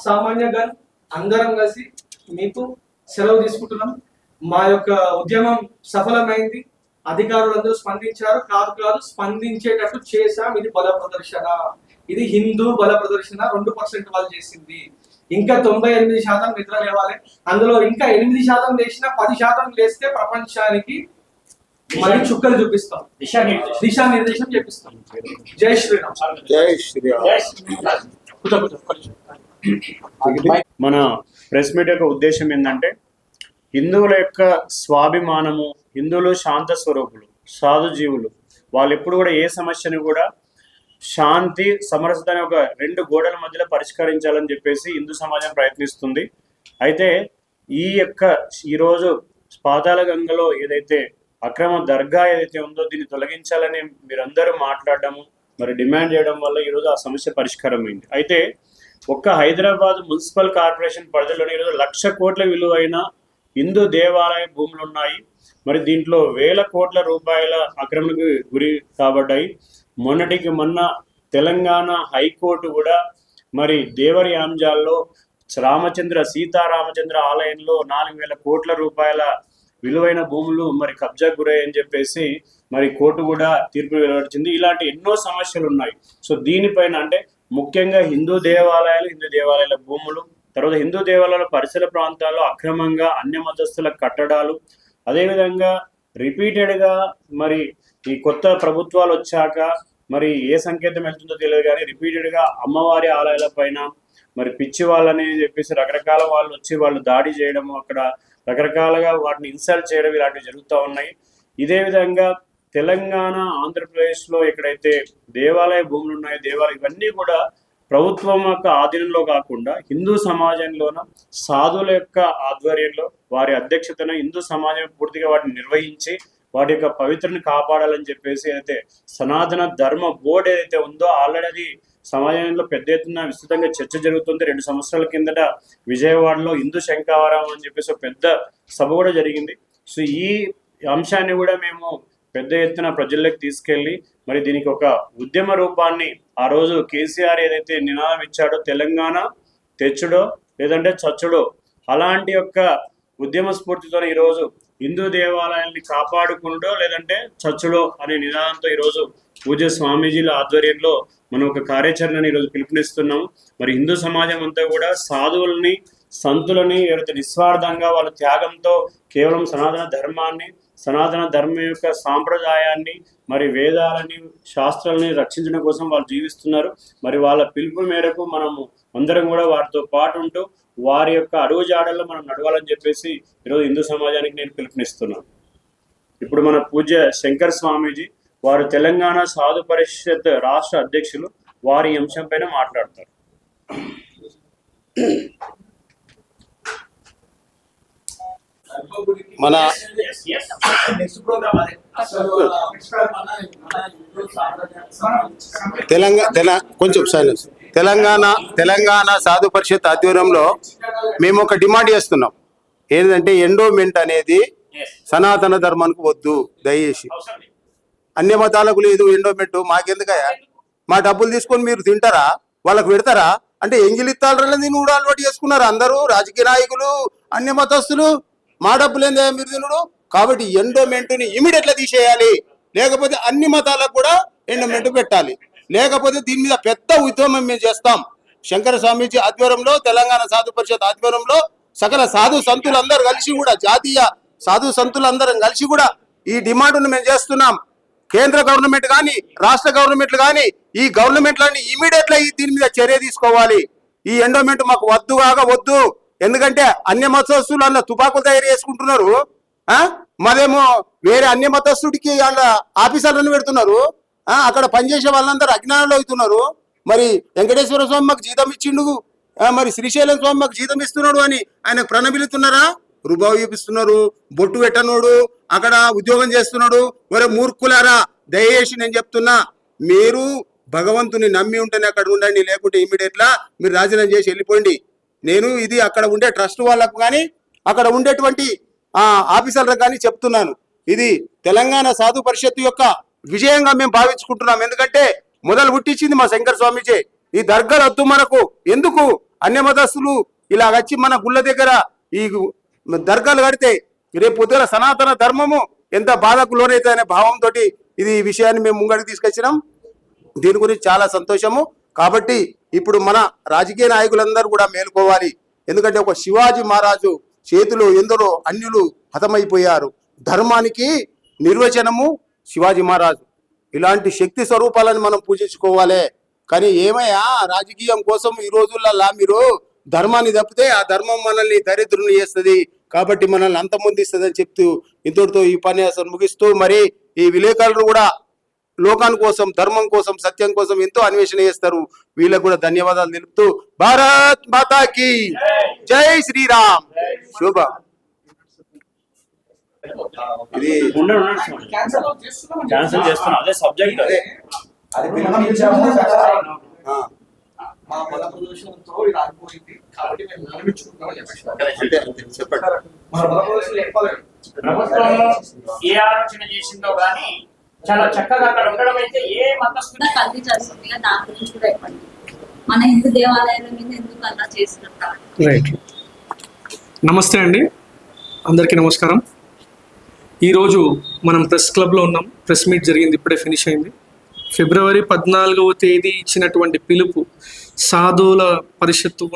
సామాన్యగన్ అందరం కలిసి మీకు సెలవు తీసుకుంటున్నాం. మా యొక్క ఉద్యమం సఫలమైంది. అధికారులందరూ స్పందించారు. కాదు స్పందించేటట్టు చేశాం. ఇది బల ప్రదర్శన, ఇది హిందూ బల ప్రదర్శన. 2% వాళ్ళు చేసింది. ఇంకా 98% నిద్ర లేవాలి. అందులో ఇంకా 8% లేచినా 10% లేస్తే ప్రపంచానికి మరి చుక్కలు చూపిస్తాం, దిశానిర్దేశం చేపిస్తాం. జై శ్రీరామ్. జై శ్రీరామ్. మన ప్రెస్ మీట్ యొక్క ఉద్దేశం ఏంటంటే హిందువుల యొక్క స్వాభిమానము, హిందువులు శాంత స్వరూపులు, సాధు జీవులు. వాళ్ళు ఎప్పుడు కూడా ఏ సమస్యను కూడా శాంతి, సమరసత అనే ఒక 2 గోడల మధ్యలో పరిష్కరించాలని చెప్పేసి హిందూ సమాజం ప్రయత్నిస్తుంది. అయితే ఈరోజు పాతాళ గంగలో ఏదైతే అక్రమ దర్గా ఏదైతే ఉందో దీన్ని తొలగించాలని మీరందరూ మాట్లాడడము, మరి డిమాండ్ చేయడం వల్ల ఈరోజు ఆ సమస్య పరిష్కారం అయింది. అయితే ఒక్క హైదరాబాద్ మున్సిపల్ కార్పొరేషన్ పరిధిలోని ఈరోజు 1,00,000 కోట్ల విలువైన హిందూ దేవాలయ భూములు ఉన్నాయి. మరి దీంట్లో 1,000 కోట్ల రూపాయల ఆక్రమణకు గురి కాబడ్డాయి. మొన్నటికి మొన్న తెలంగాణ హైకోర్టు కూడా మరి దేవరి యాంజాల్లో సీతారామచంద్ర ఆలయంలో 4,000 కోట్ల రూపాయల విలువైన భూములు మరి కబ్జా గురయ్యని చెప్పేసి మరి కోర్టు కూడా తీర్పు వెలువరించింది. ఇలాంటి ఎన్నో సమస్యలు ఉన్నాయి. సో దీనిపైన అంటే ముఖ్యంగా హిందూ దేవాలయాల భూములు, తర్వాత హిందూ దేవాలయాల పరిసర ప్రాంతాల్లో అక్రమంగా అన్య మతస్థుల కట్టడాలు, అదేవిధంగా రిపీటెడ్గా మరి ఈ కొత్త ప్రభుత్వాలు వచ్చాక మరి ఏ సంకేతం వెళ్తుందో తెలియదు కానీ రిపీటెడ్గా అమ్మవారి ఆలయాల పైన మరి పిచ్చి వాళ్ళని చెప్పేసి రకరకాల వాళ్ళు వచ్చి వాళ్ళు దాడి చేయడము, అక్కడ రకరకాలుగా వాటిని ఇన్సల్ట్ చేయడం ఇలాంటివి జరుగుతూ ఉన్నాయి. ఇదే విధంగా తెలంగాణ, ఆంధ్రప్రదేశ్లో ఎక్కడైతే దేవాలయ భూములు ఉన్నాయో దేవాలయం ఇవన్నీ కూడా ప్రభుత్వం యొక్క ఆధీనంలో కాకుండా హిందూ సమాజంలోన సాధువుల యొక్క ఆధ్వర్యంలో వారి అధ్యక్షతన హిందూ సమాజం పూర్తిగా వాటిని నిర్వహించి వాటి యొక్క పవిత్రని కాపాడాలని చెప్పేసి అయితే సనాతన ధర్మ బోర్డు ఏదైతే ఉందో ఆల్రెడీ సమాజంలో పెద్ద ఎత్తున విస్తృతంగా చర్చ జరుగుతుంది. 2 సంవత్సరాల కిందట విజయవాడలో హిందూ శంఖావరం అని చెప్పేసి పెద్ద సభ కూడా జరిగింది. సో ఈ అంశాన్ని కూడా మేము పెద్ద ఎత్తున ప్రజల్లోకి తీసుకెళ్ళి మరి దీనికి ఒక ఉద్యమ రూపాన్ని ఆ రోజు కేసీఆర్ ఏదైతే నినాదం ఇచ్చాడో తెలంగాణ తెచ్చుడో లేదంటే చచ్చుడో అలాంటి యొక్క ఉద్యమ స్ఫూర్తితో ఈరోజు హిందూ దేవాలయాల్ని కాపాడుకుండో లేదంటే చచ్చుడో అనే నినాదంతో ఈరోజు పూజ్య స్వామీజీల ఆధ్వర్యంలో మనం ఒక కార్యాచరణని ఈరోజు పిలుపునిస్తున్నాము. మరి హిందూ సమాజం అంతా కూడా సాధువుల్ని, సంతులని ఎవరైతే నిస్వార్థంగా వాళ్ళ త్యాగంతో కేవలం సనాతన ధర్మాన్ని, సనాతన ధర్మం యొక్క సాంప్రదాయాన్ని మరి వేదాలని శాస్త్రాలని రక్షించడం కోసం వాళ్ళు జీవిస్తున్నారు. మరి వాళ్ళ పిలుపు మేరకు మనము అందరం కూడా వారితో పాటు ఉంటూ వారి యొక్క అడుగుజాడల్లో మనం నడవాలని చెప్పేసి ఈరోజు హిందూ సమాజానికి నేను పిలుపునిస్తున్నాను. ఇప్పుడు మన పూజ్య శంకర్ స్వామీజీ వారు తెలంగాణ సాధు పరిషత్ రాష్ట్ర అధ్యక్షులు, వారి అంశం పైన మాట్లాడతారు. మన కొంచెం సైలెన్స్. తెలంగాణ సాధు పరిషత్ ఆధ్వర్యంలో మేము ఒక డిమాండ్ చేస్తున్నాం. ఏంటంటే ఎండోమెంట్ అనేది సనాతన ధర్మానికి వద్దు, దయచేసి. అన్య మతాలకు లేదు ఎండోమెంట్, మాకెందుకయ్యా? మా డబ్బులు తీసుకొని మీరు తింటారా, వాళ్ళకు పెడతారా? అంటే ఎంగిలిత్తాలని కూడా అలవాటు చేసుకున్నారు అందరూ, రాజకీయ నాయకులు, అన్య మతస్థులు. మా డబ్బులు ఏందా మీరు తినడు? కాబట్టి ఎండోమెంట్ని ఇమీడియట్గా తీసేయాలి, లేకపోతే అన్ని మతాలకు కూడా ఎండోమెంట్ పెట్టాలి. లేకపోతే దీని మీద పెద్ద ఉద్యమం మేము చేస్తాం. శంకర స్వామీజీ ఆధ్వర్యంలో, తెలంగాణ సాధు పరిషత్ ఆధ్వర్యంలో సకల సాధు సంతులందరూ కలిసి కూడా, జాతీయ సాధు సంతులందరం కలిసి కూడా ఈ డిమాండ్ను మేము చేస్తున్నాం. కేంద్ర గవర్నమెంట్ కానీ, రాష్ట్ర గవర్నమెంట్లు కానీ, ఈ గవర్నమెంట్లన్నీ ఇమీడియట్గా దీని మీద చర్య తీసుకోవాలి. ఈ ఎండోమెంట్ మాకు వద్దు. ఎందుకంటే అన్య మతస్థులు అందులో తుపాకులు తయారు చేసుకుంటున్నారు. మరేమో వేరే అన్య మతస్థుడికి వాళ్ళ ఆఫీసర్లను పెడుతున్నారు. అక్కడ పనిచేసే వాళ్ళందరూ అజ్ఞానంలో అవుతున్నారు. మరి వెంకటేశ్వర స్వామి మాకు జీతం ఇచ్చిండు, మరి శ్రీశైలం స్వామి మాకు జీతం ఇస్తున్నాడు అని ఆయనకు ప్రణబిలుతున్నారా? రుబావు చూపిస్తున్నారు. బొట్టు పెట్టనోడు అక్కడ ఉద్యోగం చేస్తున్నాడు. ఒరే మూర్ఖులారా, దయచేసి నేను చెప్తున్నా, మీరు భగవంతుని నమ్మి ఉంటేనే అక్కడ ఉండండి, లేకుంటే ఇమీడియట్లా మీరు రాజీనామా చేసి వెళ్ళిపోండి. నేను ఇది అక్కడ ఉండే ట్రస్ట్ వాళ్ళకు కానీ, అక్కడ ఉండేటువంటి ఆఫీసర్లకు కానీ చెప్తున్నాను. ఇది తెలంగాణ సాధు పరిషత్తు యొక్క విజయంగా మేము భావించుకుంటున్నాం. ఎందుకంటే మొదలు పుట్టించింది మా శంకర స్వామీజీ. ఈ దర్గాలు వద్దు మనకు, ఎందుకు? అన్య మతస్థులు ఇలా వచ్చి మన గుళ్ళ దగ్గర ఈ దర్గాలు కడితే రేపు పొద్దున సనాతన ధర్మము ఎంత బాధకు లోనైతే అనే భావంతో ఇది విషయాన్ని మేము ముంగడికి తీసుకొచ్చినాం. దీని గురించి చాలా సంతోషము. కాబట్టి ఇప్పుడు మన రాజకీయ నాయకులందరూ కూడా మేలుకోవాలి. ఎందుకంటే ఒక శివాజీ మహారాజు చేతిలో ఎందరో అన్యులు హతమైపోయారు. ధర్మానికి నిర్వచనము శివాజీ మహారాజు. ఇలాంటి శక్తి స్వరూపాలను మనం పూజించుకోవాలి. కానీ ఏమయ్యా, రాజకీయం కోసం ఈ రోజుల్లో మీరు ధర్మాన్ని తప్పితే ఆ ధర్మం మనల్ని దరిద్రుని చేస్తుంది, కాబట్టి మనల్ని అంతమొందిస్తుంది అని చెప్తూ ఇంతటితో ఈ ఉపన్యాసం ముగిస్తూ, మరి ఈ విలేకరులు కూడా లోకాని కోసం, ధర్మం కోసం, సత్యం కోసం ఎంతో అన్వేషణ చేస్తారు. వీళ్ళకు కూడా ధన్యవాదాలు తెలుపుతూ, భారత్ మాతాకి జై శ్రీరామ్. శుభ. ఇది క్యాన్సిల్ చేస్తున్నా, అదే సబ్జెక్ట్. మా బల ప్రదర్శనంతో ఇది ఆగిపోయింది, కాబట్టి మేము నిలబెట్టుకుంటామని చెప్పండి. మన బల ప్రదర్శన చెప్పలేదు. ప్రభుత్వంలో ఏ ఆలోచన చేసిందో గానీ చాలా చక్కగా అక్కడ ఉండడం అయితే ఏ మతస్థుడు కల్తీ చేస్తుంది. దాని గురించి కూడా చెప్పండి. మన హిందూ దేవాలయాల మీద ఎందుకు అలా చేస్తున్నారు? రైట్. నమస్తే అండి, అందరికీ నమస్కారం. ఈరోజు మనం ప్రెస్ క్లబ్లో ఉన్నాం. ప్రెస్ మీట్ జరిగింది, ఇప్పుడే ఫినిష్ అయింది. ఫిబ్రవరి 14వ తేదీ ఇచ్చినటువంటి పిలుపు సాధువుల పరిషత్తు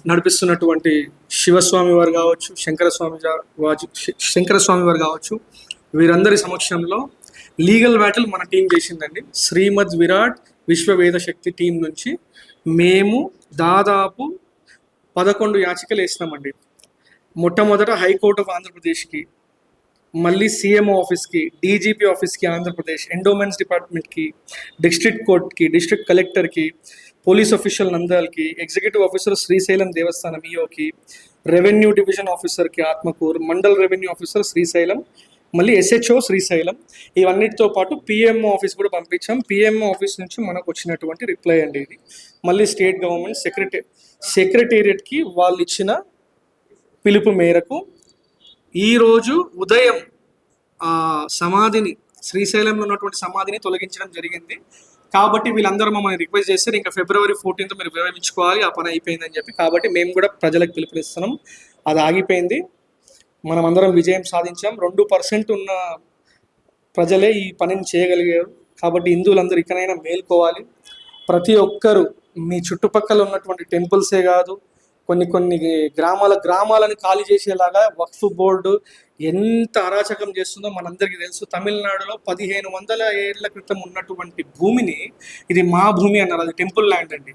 నడిపిస్తున్నటువంటి శివస్వామి వారు కావచ్చు, శంకర స్వామి వారు కావచ్చు, వీరందరి సమక్షంలో లీగల్ బ్యాటిల్ మన టీం చేసిందండి. శ్రీమద్ విరాట్ విశ్వవేద శక్తి టీం నుంచి మేము దాదాపు 11 యాచికలు వేసినామండి. మొట్టమొదట హైకోర్ట్ ఆఫ్ ఆంధ్రప్రదేశ్కి, మళ్ళీ సీఎంఓ ఆఫీస్కి, డీజీపీ ఆఫీస్కి ఆంధ్రప్రదేశ్, ఎండోమెంట్స్ డిపార్ట్మెంట్కి, డిస్ట్రిక్ట్ కోర్ట్కి, డిస్ట్రిక్ట్ కలెక్టర్కి, పోలీస్ ఆఫీషియల్ నంద్యాలకి, ఎగ్జిక్యూటివ్ ఆఫీసర్ శ్రీశైలం దేవస్థానం ఈఓకి, రెవెన్యూ డివిజన్ ఆఫీసర్కి Atmakur, mandal revenue officer Srisailam, మళ్ళీ ఎస్హెచ్ఓ శ్రీశైలం, ఇవన్నిటితో పాటు పిఎంఓ ఆఫీస్ కూడా పంపించాం. పిఎంఓ ఆఫీస్ నుంచి మనకు వచ్చినటువంటి రిప్లై అండి ఇది. మళ్ళీ స్టేట్ గవర్నమెంట్ సెక్రటేరియట్కి వాళ్ళు ఇచ్చిన పిలుపు మేరకు ఈరోజు ఉదయం సమాధిని, శ్రీశైలంలో ఉన్నటువంటి సమాధిని తొలగించడం జరిగింది. కాబట్టి వీళ్ళందరూ మమ్మల్ని రిక్వెస్ట్ చేస్తారు, ఇంకా ఫిబ్రవరి 14th మీరు విరమించుకోవాలి, ఆ పని అయిపోయిందని చెప్పి. కాబట్టి మేము కూడా ప్రజలకు పిలుపునిస్తున్నాం. అది ఆగిపోయింది, మనం అందరం విజయం సాధించాం. 2% ఉన్న ప్రజలే ఈ పనిని చేయగలిగారు. కాబట్టి హిందువులందరూ ఇకనైనా మేల్కోవాలి. ప్రతి ఒక్కరూ మీ చుట్టుపక్కల ఉన్నటువంటి టెంపుల్సే కాదు, కొన్ని గ్రామాలను ఖాళీ చేసేలాగా వక్ఫ్ బోర్డు ఎంత అరాచకం చేస్తుందో మనందరికీ తెలుసు. తమిళనాడులో 1500 ఏళ్ల క్రితం ఉన్నటువంటి భూమిని ఇది మా భూమి అన్నారు. అది టెంపుల్ ల్యాండ్ అండి.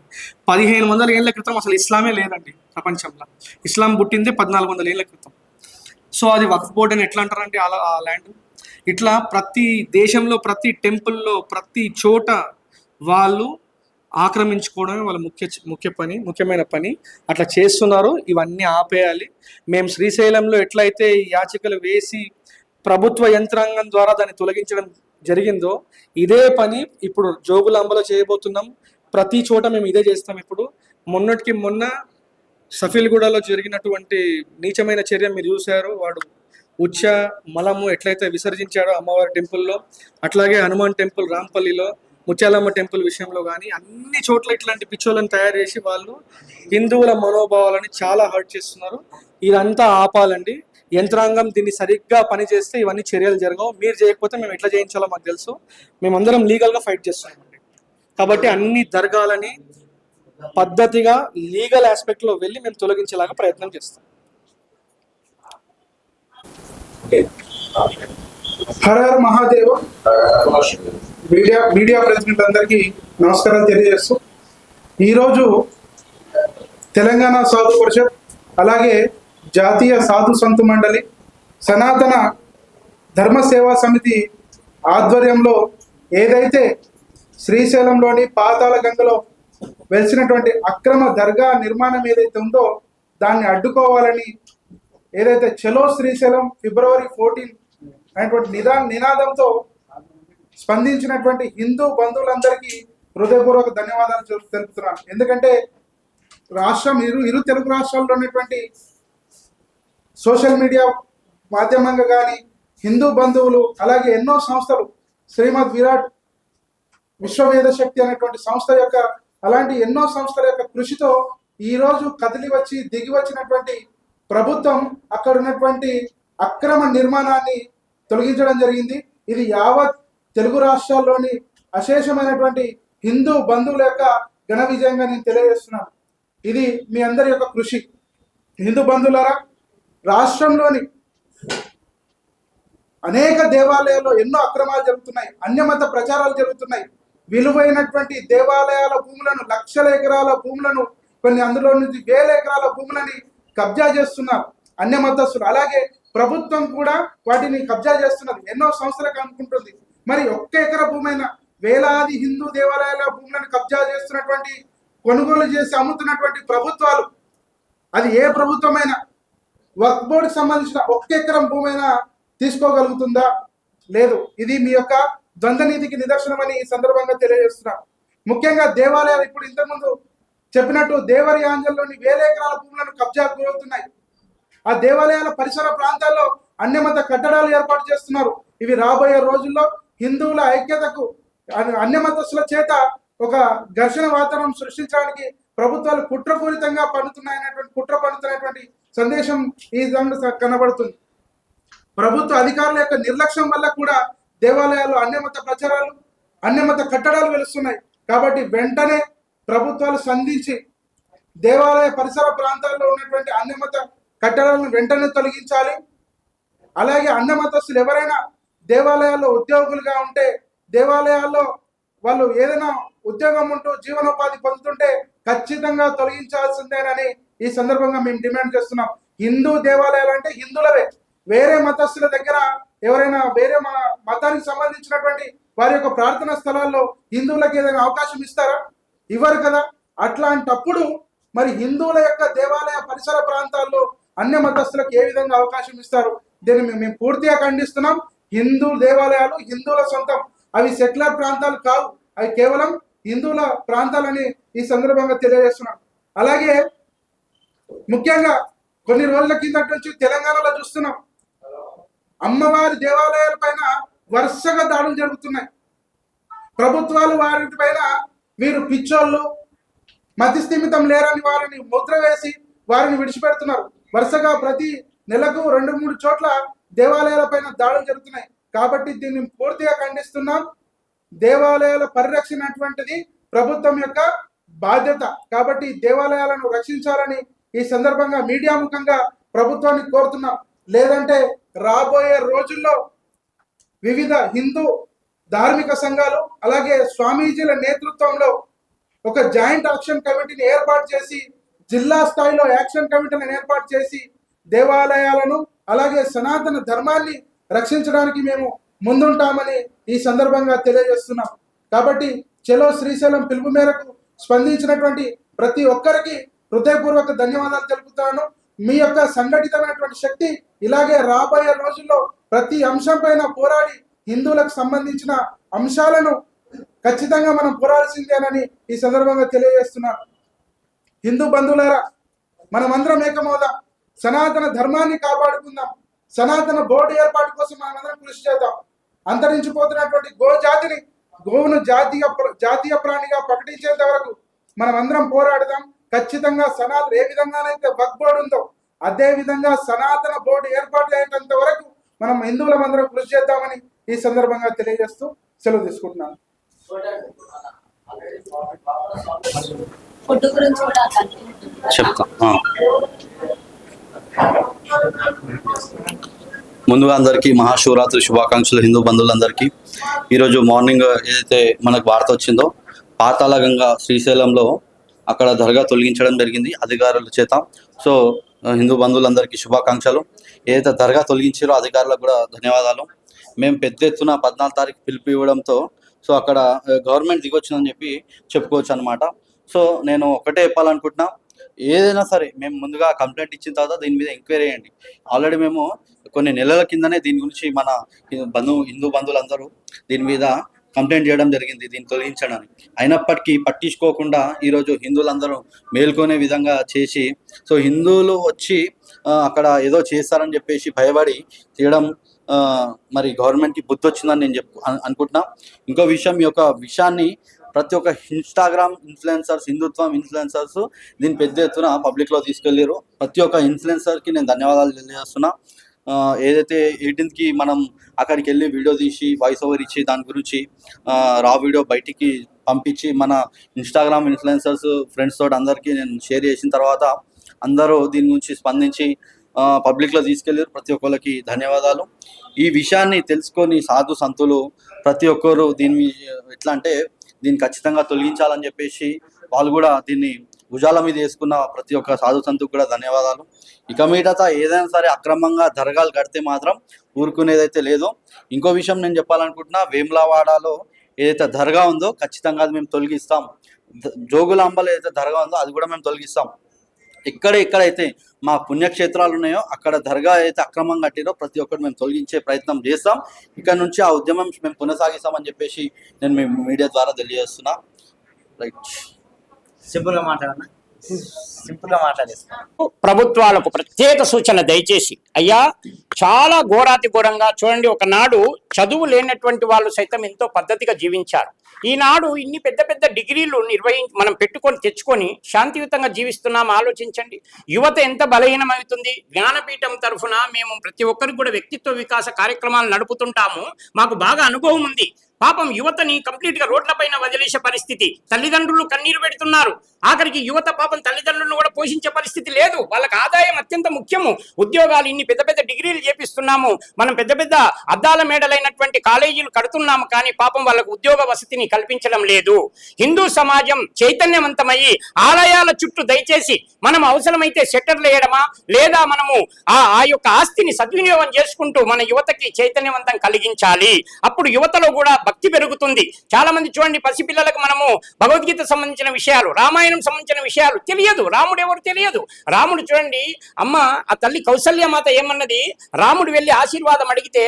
1500 ఏళ్ల క్రితం అసలు ఇస్లామే లేదండి ప్రపంచంలో. ఇస్లాం పుట్టింది 1400 ఏళ్ల క్రితం. సో అది వక్ఫ్ బోర్డు అని ఎట్లా అంటారంటే ఆ ల్యాండ్. ఇట్లా ప్రతి దేశంలో, ప్రతి టెంపుల్లో, ప్రతి చోట వాళ్ళు ఆక్రమించుకోవడమే వాళ్ళ ముఖ్యమైన పని. అట్లా చేస్తున్నారు. ఇవన్నీ ఆపేయాలి. మేము శ్రీశైలంలో ఎట్లయితే యాచికలు వేసి ప్రభుత్వ యంత్రాంగం ద్వారా దాన్ని తొలగించడం జరిగిందో ఇదే పని ఇప్పుడు జోగులాంబలో చేయబోతున్నాం. ప్రతి చోట మేము ఇదే చేస్తాం. ఇప్పుడు మొన్న సఫీల్గూడలో జరిగినటువంటి నీచమైన చర్య మీరు చూశారు. వాడు ఉచ్చ మలము ఎట్లయితే విసర్జించాడో అమ్మవారి టెంపుల్లో, అట్లాగే హనుమాన్ టెంపుల్ రాంపల్లిలో, ముత్యాలమ్మ టెంపుల్ విషయంలో కానీ అన్ని చోట్ల ఇట్లాంటి పిచ్చోళ్ళని తయారు చేసి వాళ్ళు హిందువుల మనోభావాలని చాలా హర్ట్ చేస్తున్నారు. ఇదంతా ఆపాలండి. యంత్రాంగం దీన్ని సరిగ్గా పనిచేస్తే ఇవన్నీ చర్యలు జరగవు. మీరు చేయకపోతే మేము ఎట్లా చేయించాలో మాకు తెలుసు. మేమందరం లీగల్గా ఫైట్ చేస్తున్నామండి. కాబట్టి అన్ని జరగాలని పద్ధతిగా లీగల్ ఆస్పెక్ట్లో వెళ్ళి మేము తొలగించేలాగా ప్రయత్నం చేస్తాం. హర హర మహాదేవ. మీడియా ప్రెసిడెంట్ అందరికీ నమస్కారాలు తెలియజేస్తూ, ఈరోజు తెలంగాణ సాధు పరిషత్, అలాగే జాతీయ సాధు సంతు మండలి, సనాతన ధర్మ సేవా సమితి ఆధ్వర్యంలో ఏదైతే శ్రీశైలంలోని పాతాళ గంగలో వెలిసినటువంటి అక్రమ దర్గా నిర్మాణం ఏదైతే ఉందో దాన్ని అడ్డుకోవాలని ఏదైతే చలో శ్రీశైలం February 14 అనేటువంటి నినాదంతో స్పందించినటువంటి హిందూ బంధువులందరికీ హృదయపూర్వక ధన్యవాదాలు తెలుపుతున్నాను. ఎందుకంటే ఇరు తెలుగు రాష్ట్రాల్లో ఉన్నటువంటి సోషల్ మీడియా మాధ్యమంగా కానీ హిందూ బంధువులు, అలాగే ఎన్నో సంస్థలు, శ్రీమద్ విరాట్ విశ్వవేద శక్తి అనేటువంటి సంస్థ యొక్క, అలాంటి ఎన్నో సంస్థల యొక్క కృషితో ఈరోజు దిగి వచ్చినటువంటి ప్రభుత్వం అక్కడ ఉన్నటువంటి అక్రమ నిర్మాణాన్ని తొలగించడం జరిగింది. ఇది యావత్ తెలుగు రాష్ట్రాల్లోని అశేషమైనటువంటి హిందూ బంధువుల యొక్క ఘన విజయంగా నేను తెలియజేస్తున్నాను. ఇది మీ అందరి యొక్క కృషి. హిందూ బంధువులారా, రాష్ట్రంలోని అనేక దేవాలయాల్లో ఎన్నో అక్రమాలు జరుగుతున్నాయి, అన్యమత ప్రచారాలు జరుగుతున్నాయి. విలువైనటువంటి దేవాలయాల భూములను, లక్షల ఎకరాల భూములను, కొన్ని అందులో నుంచి 1000 ఎకరాల భూములని కబ్జా చేస్తున్నారు అన్యమతస్తులు. అలాగే ప్రభుత్వం కూడా వాటిని కబ్జా చేస్తున్నది. ఎన్నో సంవత్సరాలకు అనుకుంటుంది. మరి 1 ఎకరా భూమైనా వేలాది హిందూ దేవాలయాల భూములను కబ్జా చేస్తున్నటువంటి, కొనుగోలు చేసి అమ్ముతున్నటువంటి ప్రభుత్వాలు, అది ఏ ప్రభుత్వమైనా వక్ఫ్ బోర్డుకి సంబంధించిన 1 ఎకరం భూమైనా తీసుకోగలుగుతుందా? లేదు. ఇది మీ యొక్క ద్వంద్వ నీతికి నిదర్శనమని ఈ సందర్భంగా తెలియజేస్తున్నాను. ముఖ్యంగా దేవాలయాలు, ఇప్పుడు ఇంతకుముందు చెప్పినట్టు దేవరి ఆంజల్లోని 1000 ఎకరాల భూములను కబ్జాకు గురవుతున్నాయి. ఆ దేవాలయాల పరిసర ప్రాంతాల్లో అన్యమత కట్టడాలు ఏర్పాటు చేస్తున్నారు. ఇవి రాబోయే రోజుల్లో హిందువుల ఐక్యతకు, అన్యమతస్తుల చేత ఒక ఘర్షణ వాతావరణం సృష్టించడానికి ప్రభుత్వాలు కుట్రపూరితంగా కుట్ర పన్నుతున్నటువంటి సందేశం ఈ విధంగా కనబడుతుంది. ప్రభుత్వ అధికారుల యొక్క నిర్లక్ష్యం వల్ల కూడా దేవాలయాల్లో అన్యమత ప్రచారాలు, అన్యమత కట్టడాలు వెలుస్తున్నాయి. కాబట్టి వెంటనే ప్రభుత్వాలు స్పందించి దేవాలయ పరిసర ప్రాంతాల్లో ఉన్నటువంటి అన్యమత కట్టడాలను వెంటనే తొలగించాలి. అలాగే అన్యమతస్తులు ఎవరైనా దేవాలయాల్లో ఉద్యోగులుగా ఉంటే, దేవాలయాల్లో వాళ్ళు ఏదైనా ఉద్యోగం ఉంటూ జీవనోపాధి పొందుతుంటే ఖచ్చితంగా తొలగించాల్సిందేనని ఈ సందర్భంగా మేము డిమాండ్ చేస్తున్నాం. హిందూ దేవాలయాలు అంటే హిందువులవే. వేరే మతస్థుల దగ్గర ఎవరైనా వేరే మతానికి సంబంధించినటువంటి వారి యొక్క ప్రార్థనా స్థలాల్లో హిందువులకు ఏదైనా అవకాశం ఇస్తారా? ఇవ్వరు కదా. అట్లాంటప్పుడు మరి హిందువుల యొక్క దేవాలయ పరిసర ప్రాంతాల్లో అన్య మతస్థులకు ఏ విధంగా అవకాశం ఇస్తారు? దీన్ని మేము పూర్తిగా ఖండిస్తున్నాం. హిందూ దేవాలయాలు హిందువుల సొంతం, అవి సెక్యులర్ ప్రాంతాలు కావు, అవి కేవలం హిందువుల ప్రాంతాలని ఈ సందర్భంగా తెలియజేస్తున్నాం. అలాగే ముఖ్యంగా కొన్ని రోజుల కిందటి నుంచి తెలంగాణలో చూస్తున్నాం, అమ్మవారి దేవాలయాల పైన వరుసగా దాడులు జరుగుతున్నాయి. ప్రభుత్వాలు వారి పైన వీరు పిచ్చోళ్ళు, మతి స్థిమితం లేరని వారిని ముద్ర వేసి వారిని విడిచిపెడుతున్నారు. వరుసగా ప్రతి నెలకు 2-3 చోట్ల దేవాలయాల పైన దాడులు జరుగుతున్నాయి. కాబట్టి దీన్ని పూర్తిగా ఖండిస్తున్నాం. దేవాలయాల పరిరక్షణ అటువంటిది ప్రభుత్వం యొక్క బాధ్యత. కాబట్టి దేవాలయాలను రక్షించాలని ఈ సందర్భంగా మీడియా ముఖంగా ప్రభుత్వాన్ని కోరుతున్నాం. లేదంటే రాబోయే రోజుల్లో వివిధ హిందూ ధార్మిక సంఘాలు అలాగే స్వామీజీల నేతృత్వంలో ఒక జాయింట్ యాక్షన్ కమిటీని ఏర్పాటు చేసి, జిల్లా స్థాయిలో యాక్షన్ కమిటీలను ఏర్పాటు చేసి దేవాలయాలను అలాగే సనాతన ధర్మాన్ని రక్షించడానికి మేము ముందుంటామని ఈ సందర్భంగా తెలియజేస్తున్నాం. కాబట్టి చలో శ్రీశైలం పిలుపు మేరకు స్పందించినటువంటి ప్రతి ఒక్కరికి హృదయపూర్వక ధన్యవాదాలు తెలుపుతాను. మీ యొక్క సంఘటితమైనటువంటి శక్తి ఇలాగే రాబోయే రోజుల్లో ప్రతి అంశం పైన పోరాడి హిందువులకు సంబంధించిన అంశాలను ఖచ్చితంగా మనం పోరాడాల్సిందేనని ఈ సందర్భంగా తెలియజేస్తున్నాను. హిందూ బంధువులారా, మనమందరం ఏకమవుదాం, సనాతన ధర్మాన్ని కాపాడుకుందాం, సనాతన బోర్డు ఏర్పాటు కోసం మనమందరం కృషి చేద్దాం. అంతరించిపోతున్నటువంటి గోవును జాతీయ ప్రాణిగా ప్రకటించేంత వరకు మనమందరం పోరాడదాం. ఖచ్చితంగా సనాతన ఏ విధంగానైతే వక్ఫ్ బోర్డు ఉందో అదే విధంగా సనాతన బోర్డు ఏర్పాటు అయ్యేంత వరకు మనం హిందువులమందరం కృషి చేద్దామని ఈ సందర్భంగా తెలియజేస్తూ సెలవు తీసుకుంటున్నాను. ఫుడ్ గురించి కూడా చెప్తా. ముందుగా అందరికీ మహాశివరాత్రి శుభాకాంక్షలు హిందూ బంధువులందరికీ. ఈరోజు మార్నింగ్ ఏదైతే మనకు వార్త వచ్చిందో పాతాళగంగా శ్రీశైలంలో అక్కడ దర్గా తొలగించడం జరిగింది అధికారుల చేత. సో హిందూ బంధువులందరికీ శుభాకాంక్షలు. ఏదైతే దర్గా తొలగించారో అధికారులకు కూడా ధన్యవాదాలు. మేము పెద్ద ఎత్తున 14 తారీఖు పిలుపు ఇవ్వడంతో సో అక్కడ గవర్నమెంట్ దిగొచ్చిందని చెప్పి చెప్పుకోవచ్చు అనమాట. సో నేను ఒకటే చెప్పాలనుకుంటున్నా, ఏదైనా సరే మేము ముందుగా కంప్లైంట్ ఇచ్చిన తర్వాత దీని మీద ఎంక్వైరీ చేయండి. ఆల్రెడీ మేము కొన్ని నెలల కిందనే దీని గురించి మన హిందూ బంధువులందరూ దీని మీద కంప్లైంట్ చేయడం జరిగింది, దీన్ని తొలగించడానికి. అయినప్పటికీ పట్టించుకోకుండా ఈరోజు హిందువులందరూ మేల్కొనే విధంగా చేసి సో హిందువులు వచ్చి అక్కడ ఏదో చేస్తారని చెప్పేసి భయపడి తీయడం మరి గవర్నమెంట్కి బుద్ధి వచ్చిందని నేను అనుకుంటున్నా. ఇంకో విషయం, ఈ యొక్క విషయాన్ని ప్రతి ఒక్క ఇన్స్టాగ్రామ్ ఇన్ఫ్లుయెన్సర్స్, హిందుత్వం ఇన్ఫ్లుయెన్సర్స్ దీన్ని పెద్ద ఎత్తున పబ్లిక్లో తీసుకెళ్ళారు. ప్రతి ఒక్క ఇన్ఫ్లుయెన్సర్కి నేను ధన్యవాదాలు తెలియజేస్తున్నా. ఏదైతే 18కి మనం అక్కడికి వెళ్ళి వీడియో తీసి వాయిస్ ఓవర్ ఇచ్చి దాని గురించి రా వీడియో బయటికి పంపించి మన ఇన్స్టాగ్రామ్ ఇన్ఫ్లుయెన్సర్స్ ఫ్రెండ్స్ తోటి అందరికీ నేను షేర్ చేసిన తర్వాత అందరూ దీని గురించి స్పందించి పబ్లిక్లో తీసుకెళ్ళారు. ప్రతి ఒక్కరికి ధన్యవాదాలు. ఈ విషయాన్ని తెలుసుకొని సాధు సంతులు ప్రతి ఒక్కరు దీన్ని ఎట్లా అంటే దీన్ని ఖచ్చితంగా తొలగించాలని చెప్పేసి వాళ్ళు కూడా దీన్ని భుజాల మీద వేసుకున్న ప్రతి ఒక్క సాధు సంతుకు కూడా ధన్యవాదాలు. ఇక మీదట ఏదైనా సరే అక్రమంగా దర్గాలు కడితే మాత్రం ఊరుకునేదైతే లేదు. ఇంకో విషయం నేను చెప్పాలనుకుంటున్నా, వేములవాడలో ఏదైతే దర్గా ఉందో ఖచ్చితంగా అది మేము తొలగిస్తాం. జోగులాంబలో ఏదైతే దర్గా ఉందో అది కూడా మేము తొలగిస్తాం. ఎక్కడైతే మా పుణ్యక్షేత్రాలు ఉన్నాయో అక్కడ దర్గా అయితే అక్రమంగా కట్టిరో ప్రతి ఒక్కటి మేము తొలగించే ప్రయత్నం చేస్తాం. ఇక్కడ నుంచి ఆ ఉద్యమం మేము కొనసాగిస్తామని చెప్పేసి నేను మీ మీడియా ద్వారా తెలియజేస్తున్నా. రైట్, సింపుల్గా మాట్లాడేస్తాను. ప్రభుత్వాలకు ప్రత్యేక సూచన దయచేసి, అయ్యా చాలా ఘోరాతి ఘోరంగా చూడండి. ఒకనాడు చదువు లేనటువంటి వాళ్ళు సైతం ఎంతో పద్ధతిగా జీవించారు. ఈనాడు ఇన్ని పెద్ద పెద్ద డిగ్రీలు మనం తెచ్చుకొని శాంతియుతంగా జీవిస్తున్నాం. ఆలోచించండి, యువత ఎంత బలహీనమవుతుంది. జ్ఞానపీఠం తరఫున మేము ప్రతి ఒక్కరికి కూడా వ్యక్తిత్వ వికాస కార్యక్రమాలు నడుపుతుంటాము. మాకు బాగా అనుభవం ఉంది. పాపం యువతని కంప్లీట్ గా రోడ్లపైన వదిలేసే పరిస్థితి, తల్లిదండ్రులు కన్నీరు పెడుతున్నారు. ఆఖరికి యువత పాపం తల్లిదండ్రులను కూడా పోషించే పరిస్థితి లేదు. వాళ్ళకి ఆదాయం అత్యంత ముఖ్యము. ఉద్యోగాలు ఇన్ని పెద్ద పెద్ద డిగ్రీలు చేపిస్తున్నాము, మనం పెద్ద పెద్ద అద్దాల మేడలైనటువంటి కాలేజీలు కడుతున్నాము, కానీ పాపం వాళ్ళకు ఉద్యోగ వసతిని కల్పించడం లేదు. హిందూ సమాజం చైతన్యవంతమయ్యి ఆలయాల చుట్టూ దయచేసి మనం అవసరమైతే షట్టర్లు వేయడమా లేదా మనము ఆ యొక్క ఆస్తిని సద్వినియోగం చేసుకుంటూ మన యువతకి చైతన్యవంతం కలిగించాలి. అప్పుడు యువతలో కూడా భక్తి పెరుగుతుంది. చాలా మంది చూడండి, పసిపిల్లలకు మనము భగవద్గీత సంబంధించిన విషయాలు, రామాయణం సంబంధించిన విషయాలు తెలియదు. రాముడు ఎవరు తెలియదు. రాముడు చూడండి, అమ్మ ఆ తల్లి కౌసల్యమాత ఏమన్నది, రాముడు వెళ్ళి ఆశీర్వాదం అడిగితే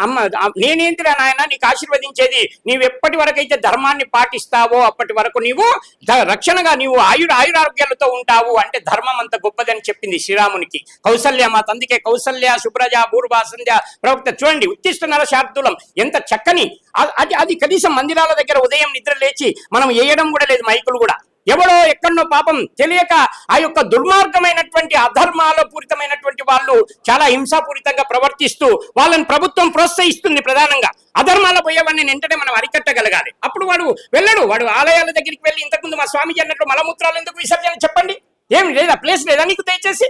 అమ్మ నేనేంటిరా నాయన నీకు ఆశీర్వదించేది, నీవు ఎప్పటి వరకైతే ధర్మాన్ని పాటిస్తావో అప్పటి వరకు నీవు రక్షణగా నీవు ఆయురారోగ్యాలతో ఉంటావు అంటే ధర్మం అంత గొప్పదని చెప్పింది శ్రీరామునికి కౌసల్యమాత. అందుకే కౌసల్య సుప్రజ పూర్వ సంధ్య ప్రవక్త చూడండి, ఉత్తిష్ఠ శార్దూలం ఎంత చక్కని అది కనీసం మందిరాల దగ్గర ఉదయం నిద్ర లేచి మనం వేయడం కూడా లేదు, మైకులు కూడా. ఎవడో ఎక్కడో పాపం తెలియక ఆ యొక్క దుర్మార్గమైనటువంటి అధర్మాల పూరితమైనటువంటి వాళ్ళు చాలా హింసాపూరితంగా ప్రవర్తిస్తూ వాళ్ళని ప్రభుత్వం ప్రోత్సహిస్తుంది. ప్రధానంగా అధర్మాల పోయేవాడిని వెంటనే మనం అరికట్టగలగాలి. అప్పుడు వాడు వెళ్ళడు, వాడు ఆలయాల దగ్గరికి వెళ్ళి ఇంతకుముందు మా స్వామిజీ అన్నట్లు మలమూత్రాలు ఎందుకు విసర్జన చెప్పండి. ఏం లేదా? ప్లేస్ లేదా నీకు దయచేసి?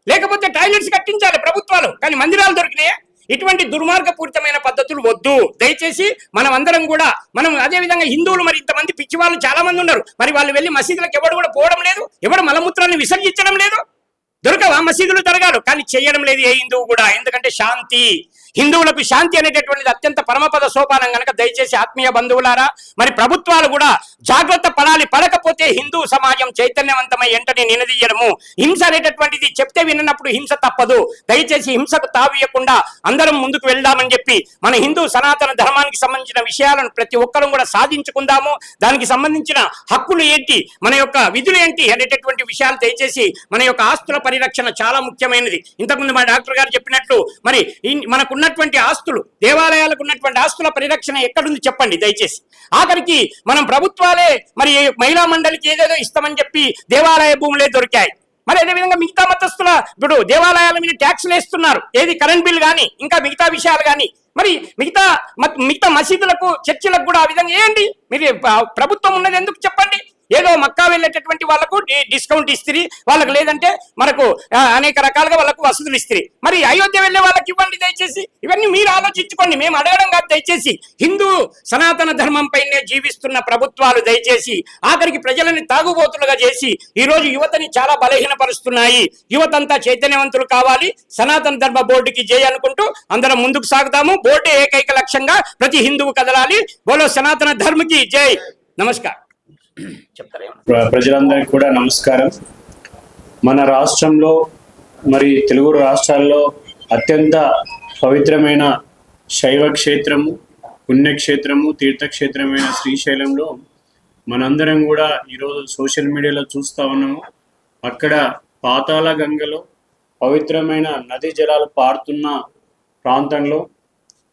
లేకపోతే టాయిలెట్స్ కట్టించాలి ప్రభుత్వాలు, కానీ మందిరాలు దొరికినాయా? ఇటువంటి దుర్మార్గపూరితమైన పద్ధతులు వద్దు దయచేసి. మనం అందరం కూడా అదే విధంగా హిందువులు మరి ఇంతమంది పిచ్చి వాళ్ళు చాలా మంది ఉన్నారు. మరి వాళ్ళు వెళ్ళి మసీదులకు ఎవడు కూడా పోవడం లేదు, ఎవడు మలమూత్రాన్ని విసర్జించడం లేదు. దొరకవా మసీదులు జరగాలి, కానీ చేయడం లేదు ఏ హిందువు కూడా. ఎందుకంటే శాంతి, హిందువులకు శాంతి అనేటటువంటిది అత్యంత పరమపద సోపానం కనుక దయచేసి ఆత్మీయ బంధువులారా మరి ప్రభుత్వాలు కూడా జాగ్రత్త పడాలి. పడకపోతే హిందూ సమాజం చైతన్యవంతమై వెంటనే నినదీయడము. హింస అనేటటువంటిది చెప్తే విన్నప్పుడు హింస తప్పదు. దయచేసి హింసకు తావీయకుండా అందరం ముందుకు వెళ్దామని చెప్పి మన హిందూ సనాతన ధర్మానికి సంబంధించిన విషయాలను ప్రతి ఒక్కరూ కూడా సాధించుకుందాము. దానికి సంబంధించిన హక్కులు ఏంటి, మన యొక్క విధులు ఏంటి అనేటటువంటి విషయాలు దయచేసి మన యొక్క ఆస్తుల పరిరక్షణ చాలా ముఖ్యమైనది. ఇంతకుముందు మా డాక్టర్ గారు చెప్పినట్లు మరి మనకు ఉన్నటువంటి ఆస్తులు, దేవాలయాలకు ఉన్నటువంటి ఆస్తుల పరిరక్షణ ఎక్కడుంది చెప్పండి దయచేసి. ఆఖరికి మనం ప్రభుత్వాలే మరి మహిళా మండలికి ఏదేదో ఇస్తామని చెప్పి దేవాలయ భూములే దొరికాయి. మరి అదేవిధంగా మిగతా మతస్థుల ఇప్పుడు దేవాలయాల మీద ట్యాక్స్లు వేస్తున్నారు, ఏది కరెంట్ బిల్ కానీ ఇంకా మిగతా విషయాలు కానీ. మరి మిగతా మసీదులకు చర్చిలకు కూడా ఆ విధంగా ఏంటి? మీరు ప్రభుత్వం ఉన్నది ఎందుకు చెప్పండి? ఏదో మక్కా వెళ్ళేటటువంటి వాళ్ళకు డిస్కౌంట్ ఇస్త్రీ, వాళ్ళకు లేదంటే మనకు అనేక రకాలుగా వాళ్ళకు వసతులు ఇస్త్రీ. మరి అయోధ్య వెళ్ళే వాళ్ళకి ఇవ్వండి దయచేసి. ఇవన్నీ మీరు ఆలోచించుకోండి, మేము అడగడం కాదు దయచేసి. హిందూ సనాతన ధర్మం పైనే జీవిస్తున్న ప్రభుత్వాలు దయచేసి ఆఖరికి ప్రజలని తాగుబోతులుగా చేసి ఈ రోజు యువతని చాలా బలహీనపరుస్తున్నాయి. యువతంతా చైతన్యవంతులు కావాలి. సనాతన ధర్మ బోర్డుకి జై అనుకుంటూ అందరం ముందుకు సాగుతాము. బోర్డే ఏకైక లక్ష్యంగా ప్రతి హిందువు కదలాలి. బోలో సనాతన ధర్మకి జై. నమస్కారం. ప్రజలందరికీ కూడా నమస్కారం. మన రాష్ట్రంలో మరి తెలుగు రాష్ట్రాల్లో అత్యంత పవిత్రమైన శైవ క్షేత్రము, పుణ్యక్షేత్రము, తీర్థక్షేత్రమైన శ్రీశైలంలో మనందరం కూడా ఈరోజు సోషల్ మీడియాలో చూస్తూ ఉన్నాము. అక్కడ పాతాళ గంగలో పవిత్రమైన నదీ జలాలు పారుతున్న ప్రాంతంలో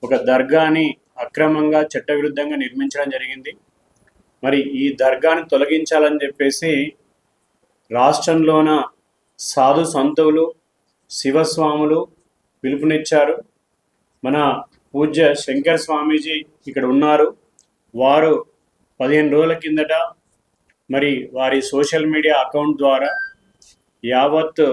ఒక దర్గాని అక్రమంగా చట్టవిరుద్ధంగా నిర్మించడం జరిగింది. మరి ఈ దర్గాని తొలగించాలని చెప్పేసి రాష్ట్రంలోన సాధు సంతులు, శివస్వాములు పిలుపునిచ్చారు. మన పూజ్య శంకర్ స్వామీజీ ఇక్కడ ఉన్నారు. వారు 15 రోజుల కిందట మరి వారి సోషల్ మీడియా అకౌంట్ ద్వారా యావత్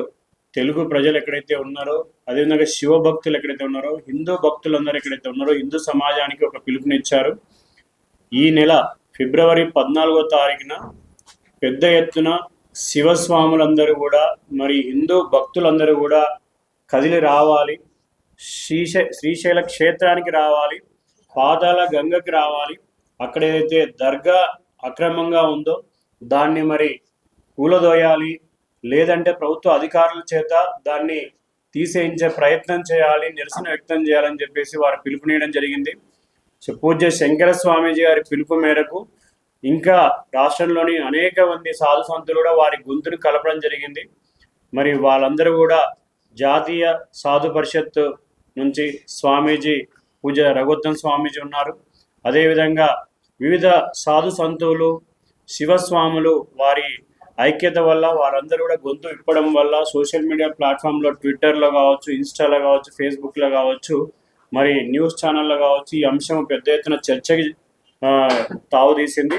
తెలుగు ప్రజలు ఎక్కడైతే ఉన్నారో, అదేవిధంగా శివ భక్తులు ఎక్కడైతే ఉన్నారో, హిందూ భక్తులందరూ ఎక్కడైతే ఉన్నారో హిందూ సమాజానికి ఒక పిలుపునిచ్చారు. ఈ నెల ఫిబ్రవరి 14వ తారీఖున పెద్ద ఎత్తున శివస్వాములందరూ కూడా మరి హిందూ భక్తులందరూ కూడా కదిలి రావాలి. శ్రీశైల క్షేత్రానికి రావాలి, పాతాళ గంగకి రావాలి. అక్కడ ఏదైతే దర్గా అక్రమంగా ఉందో దాన్ని మరి కూలదోయాలి, లేదంటే ప్రభుత్వ అధికారుల చేత దాన్ని తీసేయించే ప్రయత్నం చేయాలి, నిరసన వ్యక్తం చేయాలని చెప్పేసి వారు పిలుపునియడం జరిగింది. సో పూజ్య శంకర స్వామీజీ గారి పిలుపు మేరకు ఇంకా రాష్ట్రంలోని అనేక మంది సాధు సంతులు కూడా వారి గొంతును కలపడం జరిగింది. మరి వాళ్ళందరూ కూడా జాతీయ సాధు పరిషత్ నుంచి స్వామీజీ పూజ్య రఘుత్తం స్వామీజీ ఉన్నారు. అదేవిధంగా వివిధ సాధు సంతులు, శివస్వాములు వారి ఐక్యత వల్ల వారందరూ కూడా గొంతు ఇప్పడం వల్ల సోషల్ మీడియా ప్లాట్ఫామ్లో, ట్విట్టర్లో కావచ్చు, ఇన్స్టాలో కావచ్చు, ఫేస్బుక్లో కావచ్చు, మరి న్యూస్ ఛానల్లో కావచ్చు ఈ అంశం పెద్ద ఎత్తున చర్చకి తావుతీసింది.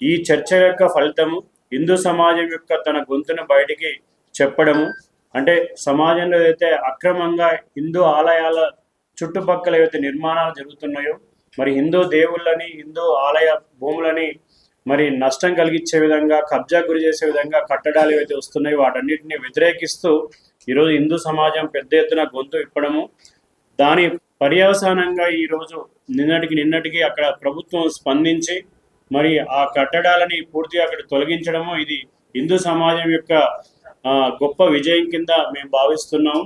ఈ చర్చ యొక్క ఫలితము హిందూ సమాజం యొక్క తన గొంతును బయటికి చెప్పడము. అంటే సమాజంలో ఏదైతే అక్రమంగా హిందూ ఆలయాల చుట్టుపక్కల ఏవైతే నిర్మాణాలు జరుగుతున్నాయో, మరి హిందూ దేవుళ్ళని, హిందూ ఆలయ భూములని మరి నష్టం కలిగించే విధంగా, కబ్జా గురి చేసే విధంగా కట్టడాలు ఏవైతే వస్తున్నాయో వాటన్నిటిని వ్యతిరేకిస్తూ ఈరోజు హిందూ సమాజం పెద్ద ఎత్తున గొంతు ఇప్పడము. దాని పర్యవసానంగా ఈరోజు నిన్నటికి అక్కడ ప్రభుత్వం స్పందించి మరి ఆ కట్టడాలని పూర్తిగా అక్కడ తొలగించడము ఇది హిందూ సమాజం యొక్క గొప్ప విజయం కింద మేము భావిస్తున్నాము.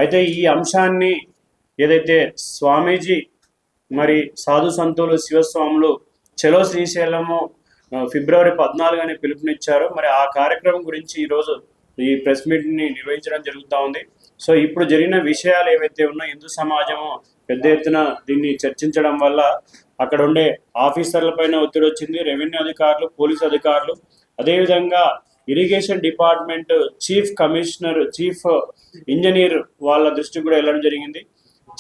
అయితే ఈ అంశాన్ని ఏదైతే స్వామీజీ మరి సాధు సంతులు, శివస్వాములు చలో శ్రీశైలము ఫిబ్రవరి 14 అని పిలుపునిచ్చారు. మరి ఆ కార్యక్రమం గురించి ఈరోజు ఈ ప్రెస్ మీట్ని నిర్వహించడం జరుగుతూ ఉంది. సో ఇప్పుడు జరిగిన విషయాలు ఏవైతే ఉన్నాయో హిందూ సమాజము పెద్ద ఎత్తున దీన్ని చర్చించడం వల్ల అక్కడ ఉండే ఆఫీసర్ల పైన ఒత్తిడి వచ్చింది, రెవెన్యూ అధికారులు, పోలీసు అధికారులు, అదేవిధంగా irrigation department chief commissioner, chief engineer వాళ్ళ దృష్టికి కూడా వెళ్ళడం జరిగింది.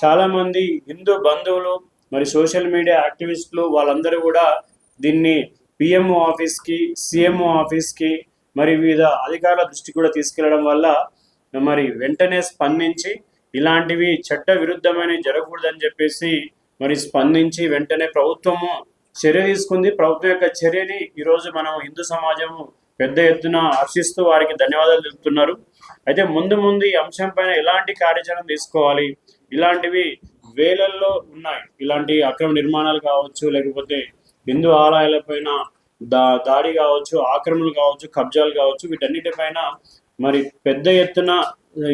చాలామంది హిందూ బంధువులు మరి సోషల్ మీడియా యాక్టివిస్టులు వాళ్ళందరూ కూడా దీన్ని పిఎంఓ ఆఫీస్కి, సిఎంఓ ఆఫీస్కి, మరి వివిధ అధికారుల దృష్టి కూడా తీసుకెళ్లడం వల్ల మరి వెంటనే స్పందించి ఇలాంటివి చట్ట విరుద్ధమైనవి జరగకూడదని చెప్పేసి మరి స్పందించి వెంటనే ప్రభుత్వము చర్య తీసుకుంది. ప్రభుత్వం యొక్క చర్యని ఈరోజు మనం హిందూ సమాజము పెద్ద ఎత్తున హర్షిస్తూ వారికి ధన్యవాదాలు తెలుపుతున్నారు. అయితే ముందు ఈ అంశం పైన ఎలాంటి కార్యాచరణ తీసుకోవాలి, ఇలాంటివి వేలల్లో ఉన్నాయి. ఇలాంటి అక్రమ నిర్మాణాలు కావచ్చు, లేకపోతే హిందూ ఆలయాలపైన దాడి కావచ్చు, ఆక్రమణలు కావచ్చు, కబ్జాలు కావచ్చు, వీటన్నిటిపైన మరి పెద్ద ఎత్తున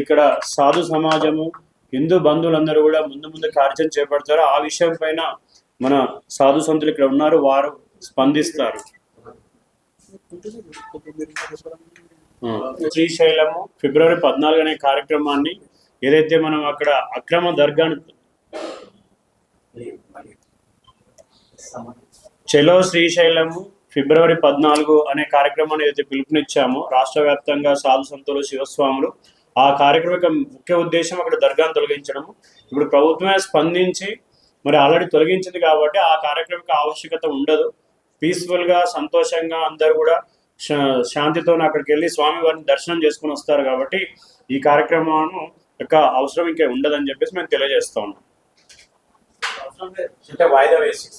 ఇక్కడ సాధు సమాజము, హిందూ బంధువులందరూ కూడా ముందు కార్యాచరణ చేపడతారు. ఆ విషయం పైన మన సాధు సంతులు ఇక్కడ ఉన్నారు, వారు స్పందిస్తారు. శ్రీశైలము ఫిబ్రవరి 14 అనే కార్యక్రమాన్ని ఏదైతే మనం అక్కడ అక్రమ దర్గాను చలో శ్రీశైలము ఫిబ్రవరి 14 అనే కార్యక్రమాన్ని ఏదైతే పిలుపునిచ్చామో రాష్ట్ర వ్యాప్తంగా సాధు సంతులు, శివస్వాములు, ఆ కార్యక్రమం యొక్క ముఖ్య ఉద్దేశం అక్కడ దర్గాను తొలగించడము. ఇప్పుడు ప్రభుత్వమే స్పందించి మరి ఆల్రెడీ తొలగించింది కాబట్టి ఆ కార్యక్రమం ఆవశ్యకత ఉండదు. పీస్ఫుల్గా, సంతోషంగా అందరూ కూడా శాంతితో అక్కడికి వెళ్ళి స్వామివారిని దర్శనం చేసుకుని వస్తారు. కాబట్టి ఈ కార్యక్రమం యొక్క అవసరం ఇంకా ఉండదని చెప్పేసి మేము తెలియజేస్తా ఉన్నాం. వాయిదా వేసి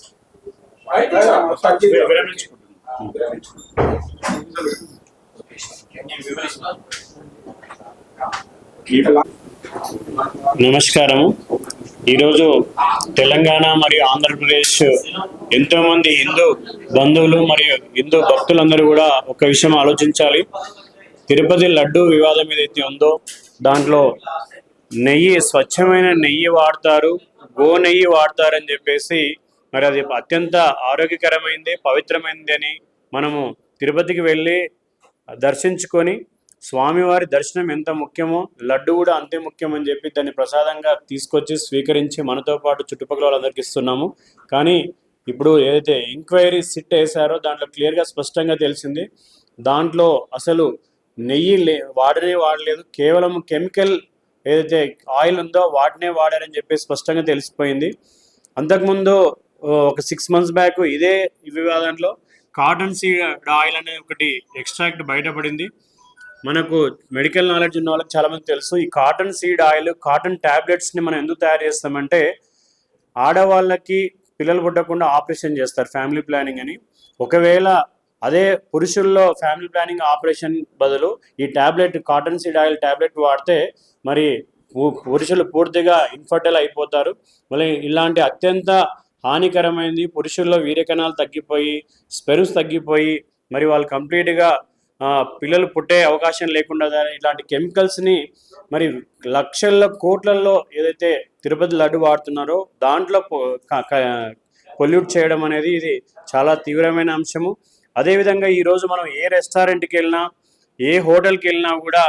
నమస్కారము. ఈరోజు తెలంగాణ మరియు ఆంధ్రప్రదేశ్ ఎంతో మంది హిందూ బంధువులు మరియు హిందూ భక్తులందరూ కూడా ఒక విషయం ఆలోచించాలి. తిరుపతి లడ్డు వివాదం ఏదైతే ఉందో దాంట్లో నెయ్యి, స్వచ్ఛమైన నెయ్యి వాడతారు, గో నెయ్యి వాడతారని చెప్పేసి మరి అది అత్యంత ఆరోగ్యకరమైంది, పవిత్రమైంది అని మనము తిరుపతికి వెళ్ళి దర్శించుకొని స్వామివారి దర్శనం ఎంత ముఖ్యమో లడ్డు కూడా అంతే ముఖ్యం అని చెప్పి దాన్ని ప్రసాదంగా తీసుకొచ్చి స్వీకరించి మనతో పాటు చుట్టుపక్కల వాళ్ళందరికీ ఇస్తున్నాము. కానీ ఇప్పుడు ఏదైతే ఎంక్వైరీ సిట్ వేశారో దాంట్లో క్లియర్గా స్పష్టంగా తెలిసింది, దాంట్లో అసలు నెయ్యి వాడలేదు, కేవలం కెమికల్ ఏదైతే ఆయిల్ ఉందో వాటినే వాడారని చెప్పి స్పష్టంగా తెలిసిపోయింది. అంతకుముందు ఒక 6 months బ్యాక్ ఇదే వివాదంలో కాటన్ సీడ్ ఆయిల్ అనే ఒకటి ఎక్స్ట్రాక్ట్ బయటపడింది. మనకు మెడికల్ నాలెడ్జ్ ఉన్న వాళ్ళకి చాలామంది తెలుసు. ఈ కాటన్ సీడ్ ఆయిల్, కాటన్ ట్యాబ్లెట్స్ని మనం ఎందుకు తయారు చేస్తామంటే ఆడవాళ్ళకి పిల్లలు పుట్టకుండా ఆపరేషన్ చేస్తారు, ఫ్యామిలీ ప్లానింగ్ అని. ఒకవేళ అదే పురుషుల్లో ఫ్యామిలీ ప్లానింగ్ ఆపరేషన్ బదులు ఈ tablet, cotton seed oil tablet వాడితే మరి పురుషులు పూర్తిగా ఇన్ఫర్టైల్ అయిపోతారు. మళ్ళీ ఇలాంటి అత్యంత హానికరమైనది, పురుషుల్లో వీర్యకణాలు తగ్గిపోయి, స్పెర్మ్స్ తగ్గిపోయి మరి వాళ్ళు కంప్లీట్గా పిల్లలు పుట్టే అవకాశం లేకుండా ఇలాంటి కెమికల్స్ని మరి లక్షల కోట్లలో ఏదైతే తిరుపతి లడ్డు వాడుతున్నారో దాంట్లో పొల్యూట్ చేయడం అనేది ఇది చాలా తీవ్రమైన అంశము. అదేవిధంగా ఈరోజు మనం ఏ రెస్టారెంట్కి వెళ్ళినా, ఏ హోటల్కి వెళ్ళినా కూడా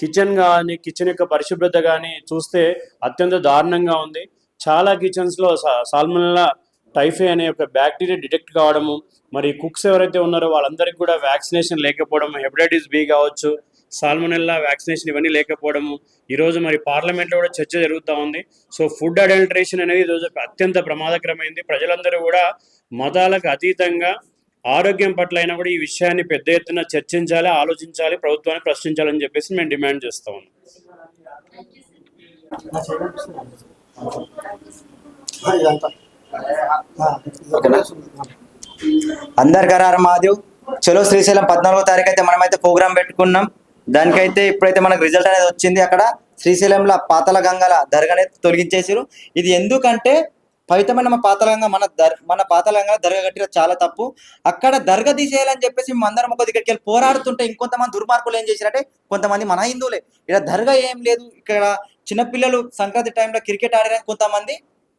కిచెన్ కానీ, కిచెన్ యొక్క పరిశుభ్రత కానీ చూస్తే అత్యంత దారుణంగా ఉంది. చాలా కిచెన్స్లో సాల్మోనెల్లా టైఫీ అనే ఒక బ్యాక్టీరియా డిటెక్ట్ కావడము, మరి కుక్స్ ఎవరైతే ఉన్నారో వాళ్ళందరికీ కూడా వ్యాక్సినేషన్ లేకపోవడం, హెపటైటిస్ బి కావచ్చు, సాల్మోనెల్లా వ్యాక్సినేషన్ ఇవన్నీ లేకపోవడము. ఈరోజు మరి పార్లమెంట్లో కూడా చర్చ జరుగుతూ ఉంది. సో ఫుడ్ అడల్టరేషన్ అనేది ఈరోజు అత్యంత ప్రమాదకరమైంది. ప్రజలందరూ కూడా మతాలకు అతీతంగా ఆరోగ్యం పట్ల అయినా కూడా ఈ విషయాన్ని పెద్ద ఎత్తున చర్చించాలి, ఆలోచించాలి, ప్రభుత్వాన్ని ప్రశ్నించాలని చెప్పేసి మేము డిమాండ్ చేస్తా ఉన్నాం. అందరికి హర మహాదేవ్. చలో శ్రీశైలం 14వ తారీఖు అయితే మనమైతే ప్రోగ్రామ్ పెట్టుకున్నాం. దానికైతే ఇప్పుడైతే మనకు రిజల్ట్ అనేది వచ్చింది. అక్కడ శ్రీశైలంలో పాతాళ గంగల దర్గానే తొలగించేసారు. ఇది ఎందుకంటే పవిత్రమైన మన పాతాళ గంగల దర్గా కట్టిన చాలా తప్పు. అక్కడ దర్గా తీసేయాలని చెప్పేసి మేము అందరం ఒక దగ్గరికి వెళ్ళి పోరాడుతుంటే ఇంకొంతమంది దుర్మార్గులు ఏం చేశారంటే, కొంతమంది మన హిందువులే, ఇక్కడ దర్గా ఏం లేదు, ఇక్కడ చిన్నపిల్లలు సంక్రాంతి టైంలో క్రికెట్ ఆడారని కొంతమంది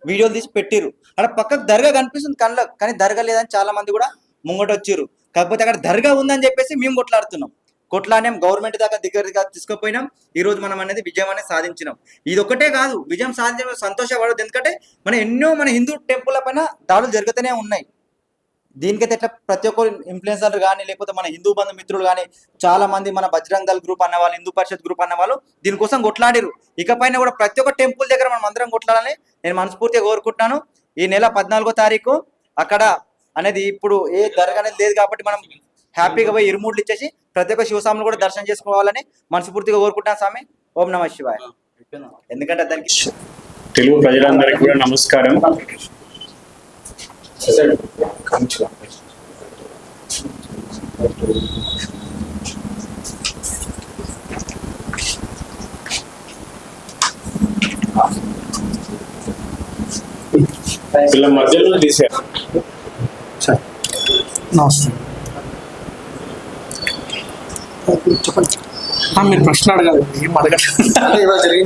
వీడియోలు తీసి పెట్టిరు. అక్కడ పక్కకు దర్గా కనిపిస్తుంది కళ్ళకు, కానీ దర్గా లేదని చాలా మంది కూడా ముంగట వచ్చిర్రు. కాకపోతే అక్కడ దర్గా ఉందని చెప్పేసి మేము కొట్లాడుతున్నాం. కొట్లాడినాం, గవర్నమెంట్ దగ్గర తీసుకుపోయినాం. ఈ రోజు మనం అనేది విజయం అనేది సాధించినాం. ఇది ఒకటే కాదు, విజయం సాధించడం సంతోషపడదు. ఎందుకంటే మన హిందూ టెంపుల్ పైన దాడులు జరుగుతూనే ఉన్నాయి. దీనికైతే ఎట్లా ప్రతి ఒక్కరు ఇన్ఫ్లుయెన్సర్ కానీ, లేకపోతే మన హిందూ బంధు మిత్రులు కానీ చాలా మంది, మన బజరంగ్ దళ్ గ్రూప్ అన్నవాళ్ళు, హిందూ పరిషత్ గ్రూప్ అన్నవాళ్ళు దీనికోసం కొట్లాడిరు. ఇకపైన కూడా ప్రతి ఒక్క టెంపుల్ దగ్గర మనం అందరం కొట్లాడాలని నేను మనస్ఫూర్తిగా కోరుకుంటున్నాను. ఈ నెల 14వ తారీఖు అక్కడ అనేది ఇప్పుడు ఏ దర్గా అనేది లేదు కాబట్టి మనం హ్యాపీగా పోయి ఇరుముడ్లు ఇచ్చేసి ప్రతి ఒక్క శివస్వామిని కూడా దర్శనం చేసుకోవాలని మనస్ఫూర్తిగా కోరుకుంటాను స్వామి. ఓం నమః శివాయ. ఎందుకంటే దానికి తెలుగు ప్రజలందరికీ కూడా నమస్కారం. వీళ్ళ మధ్యలో తీసారు. నమస్తే. మీరు ప్రశ్న అడగాలి, ఏం అడగండి.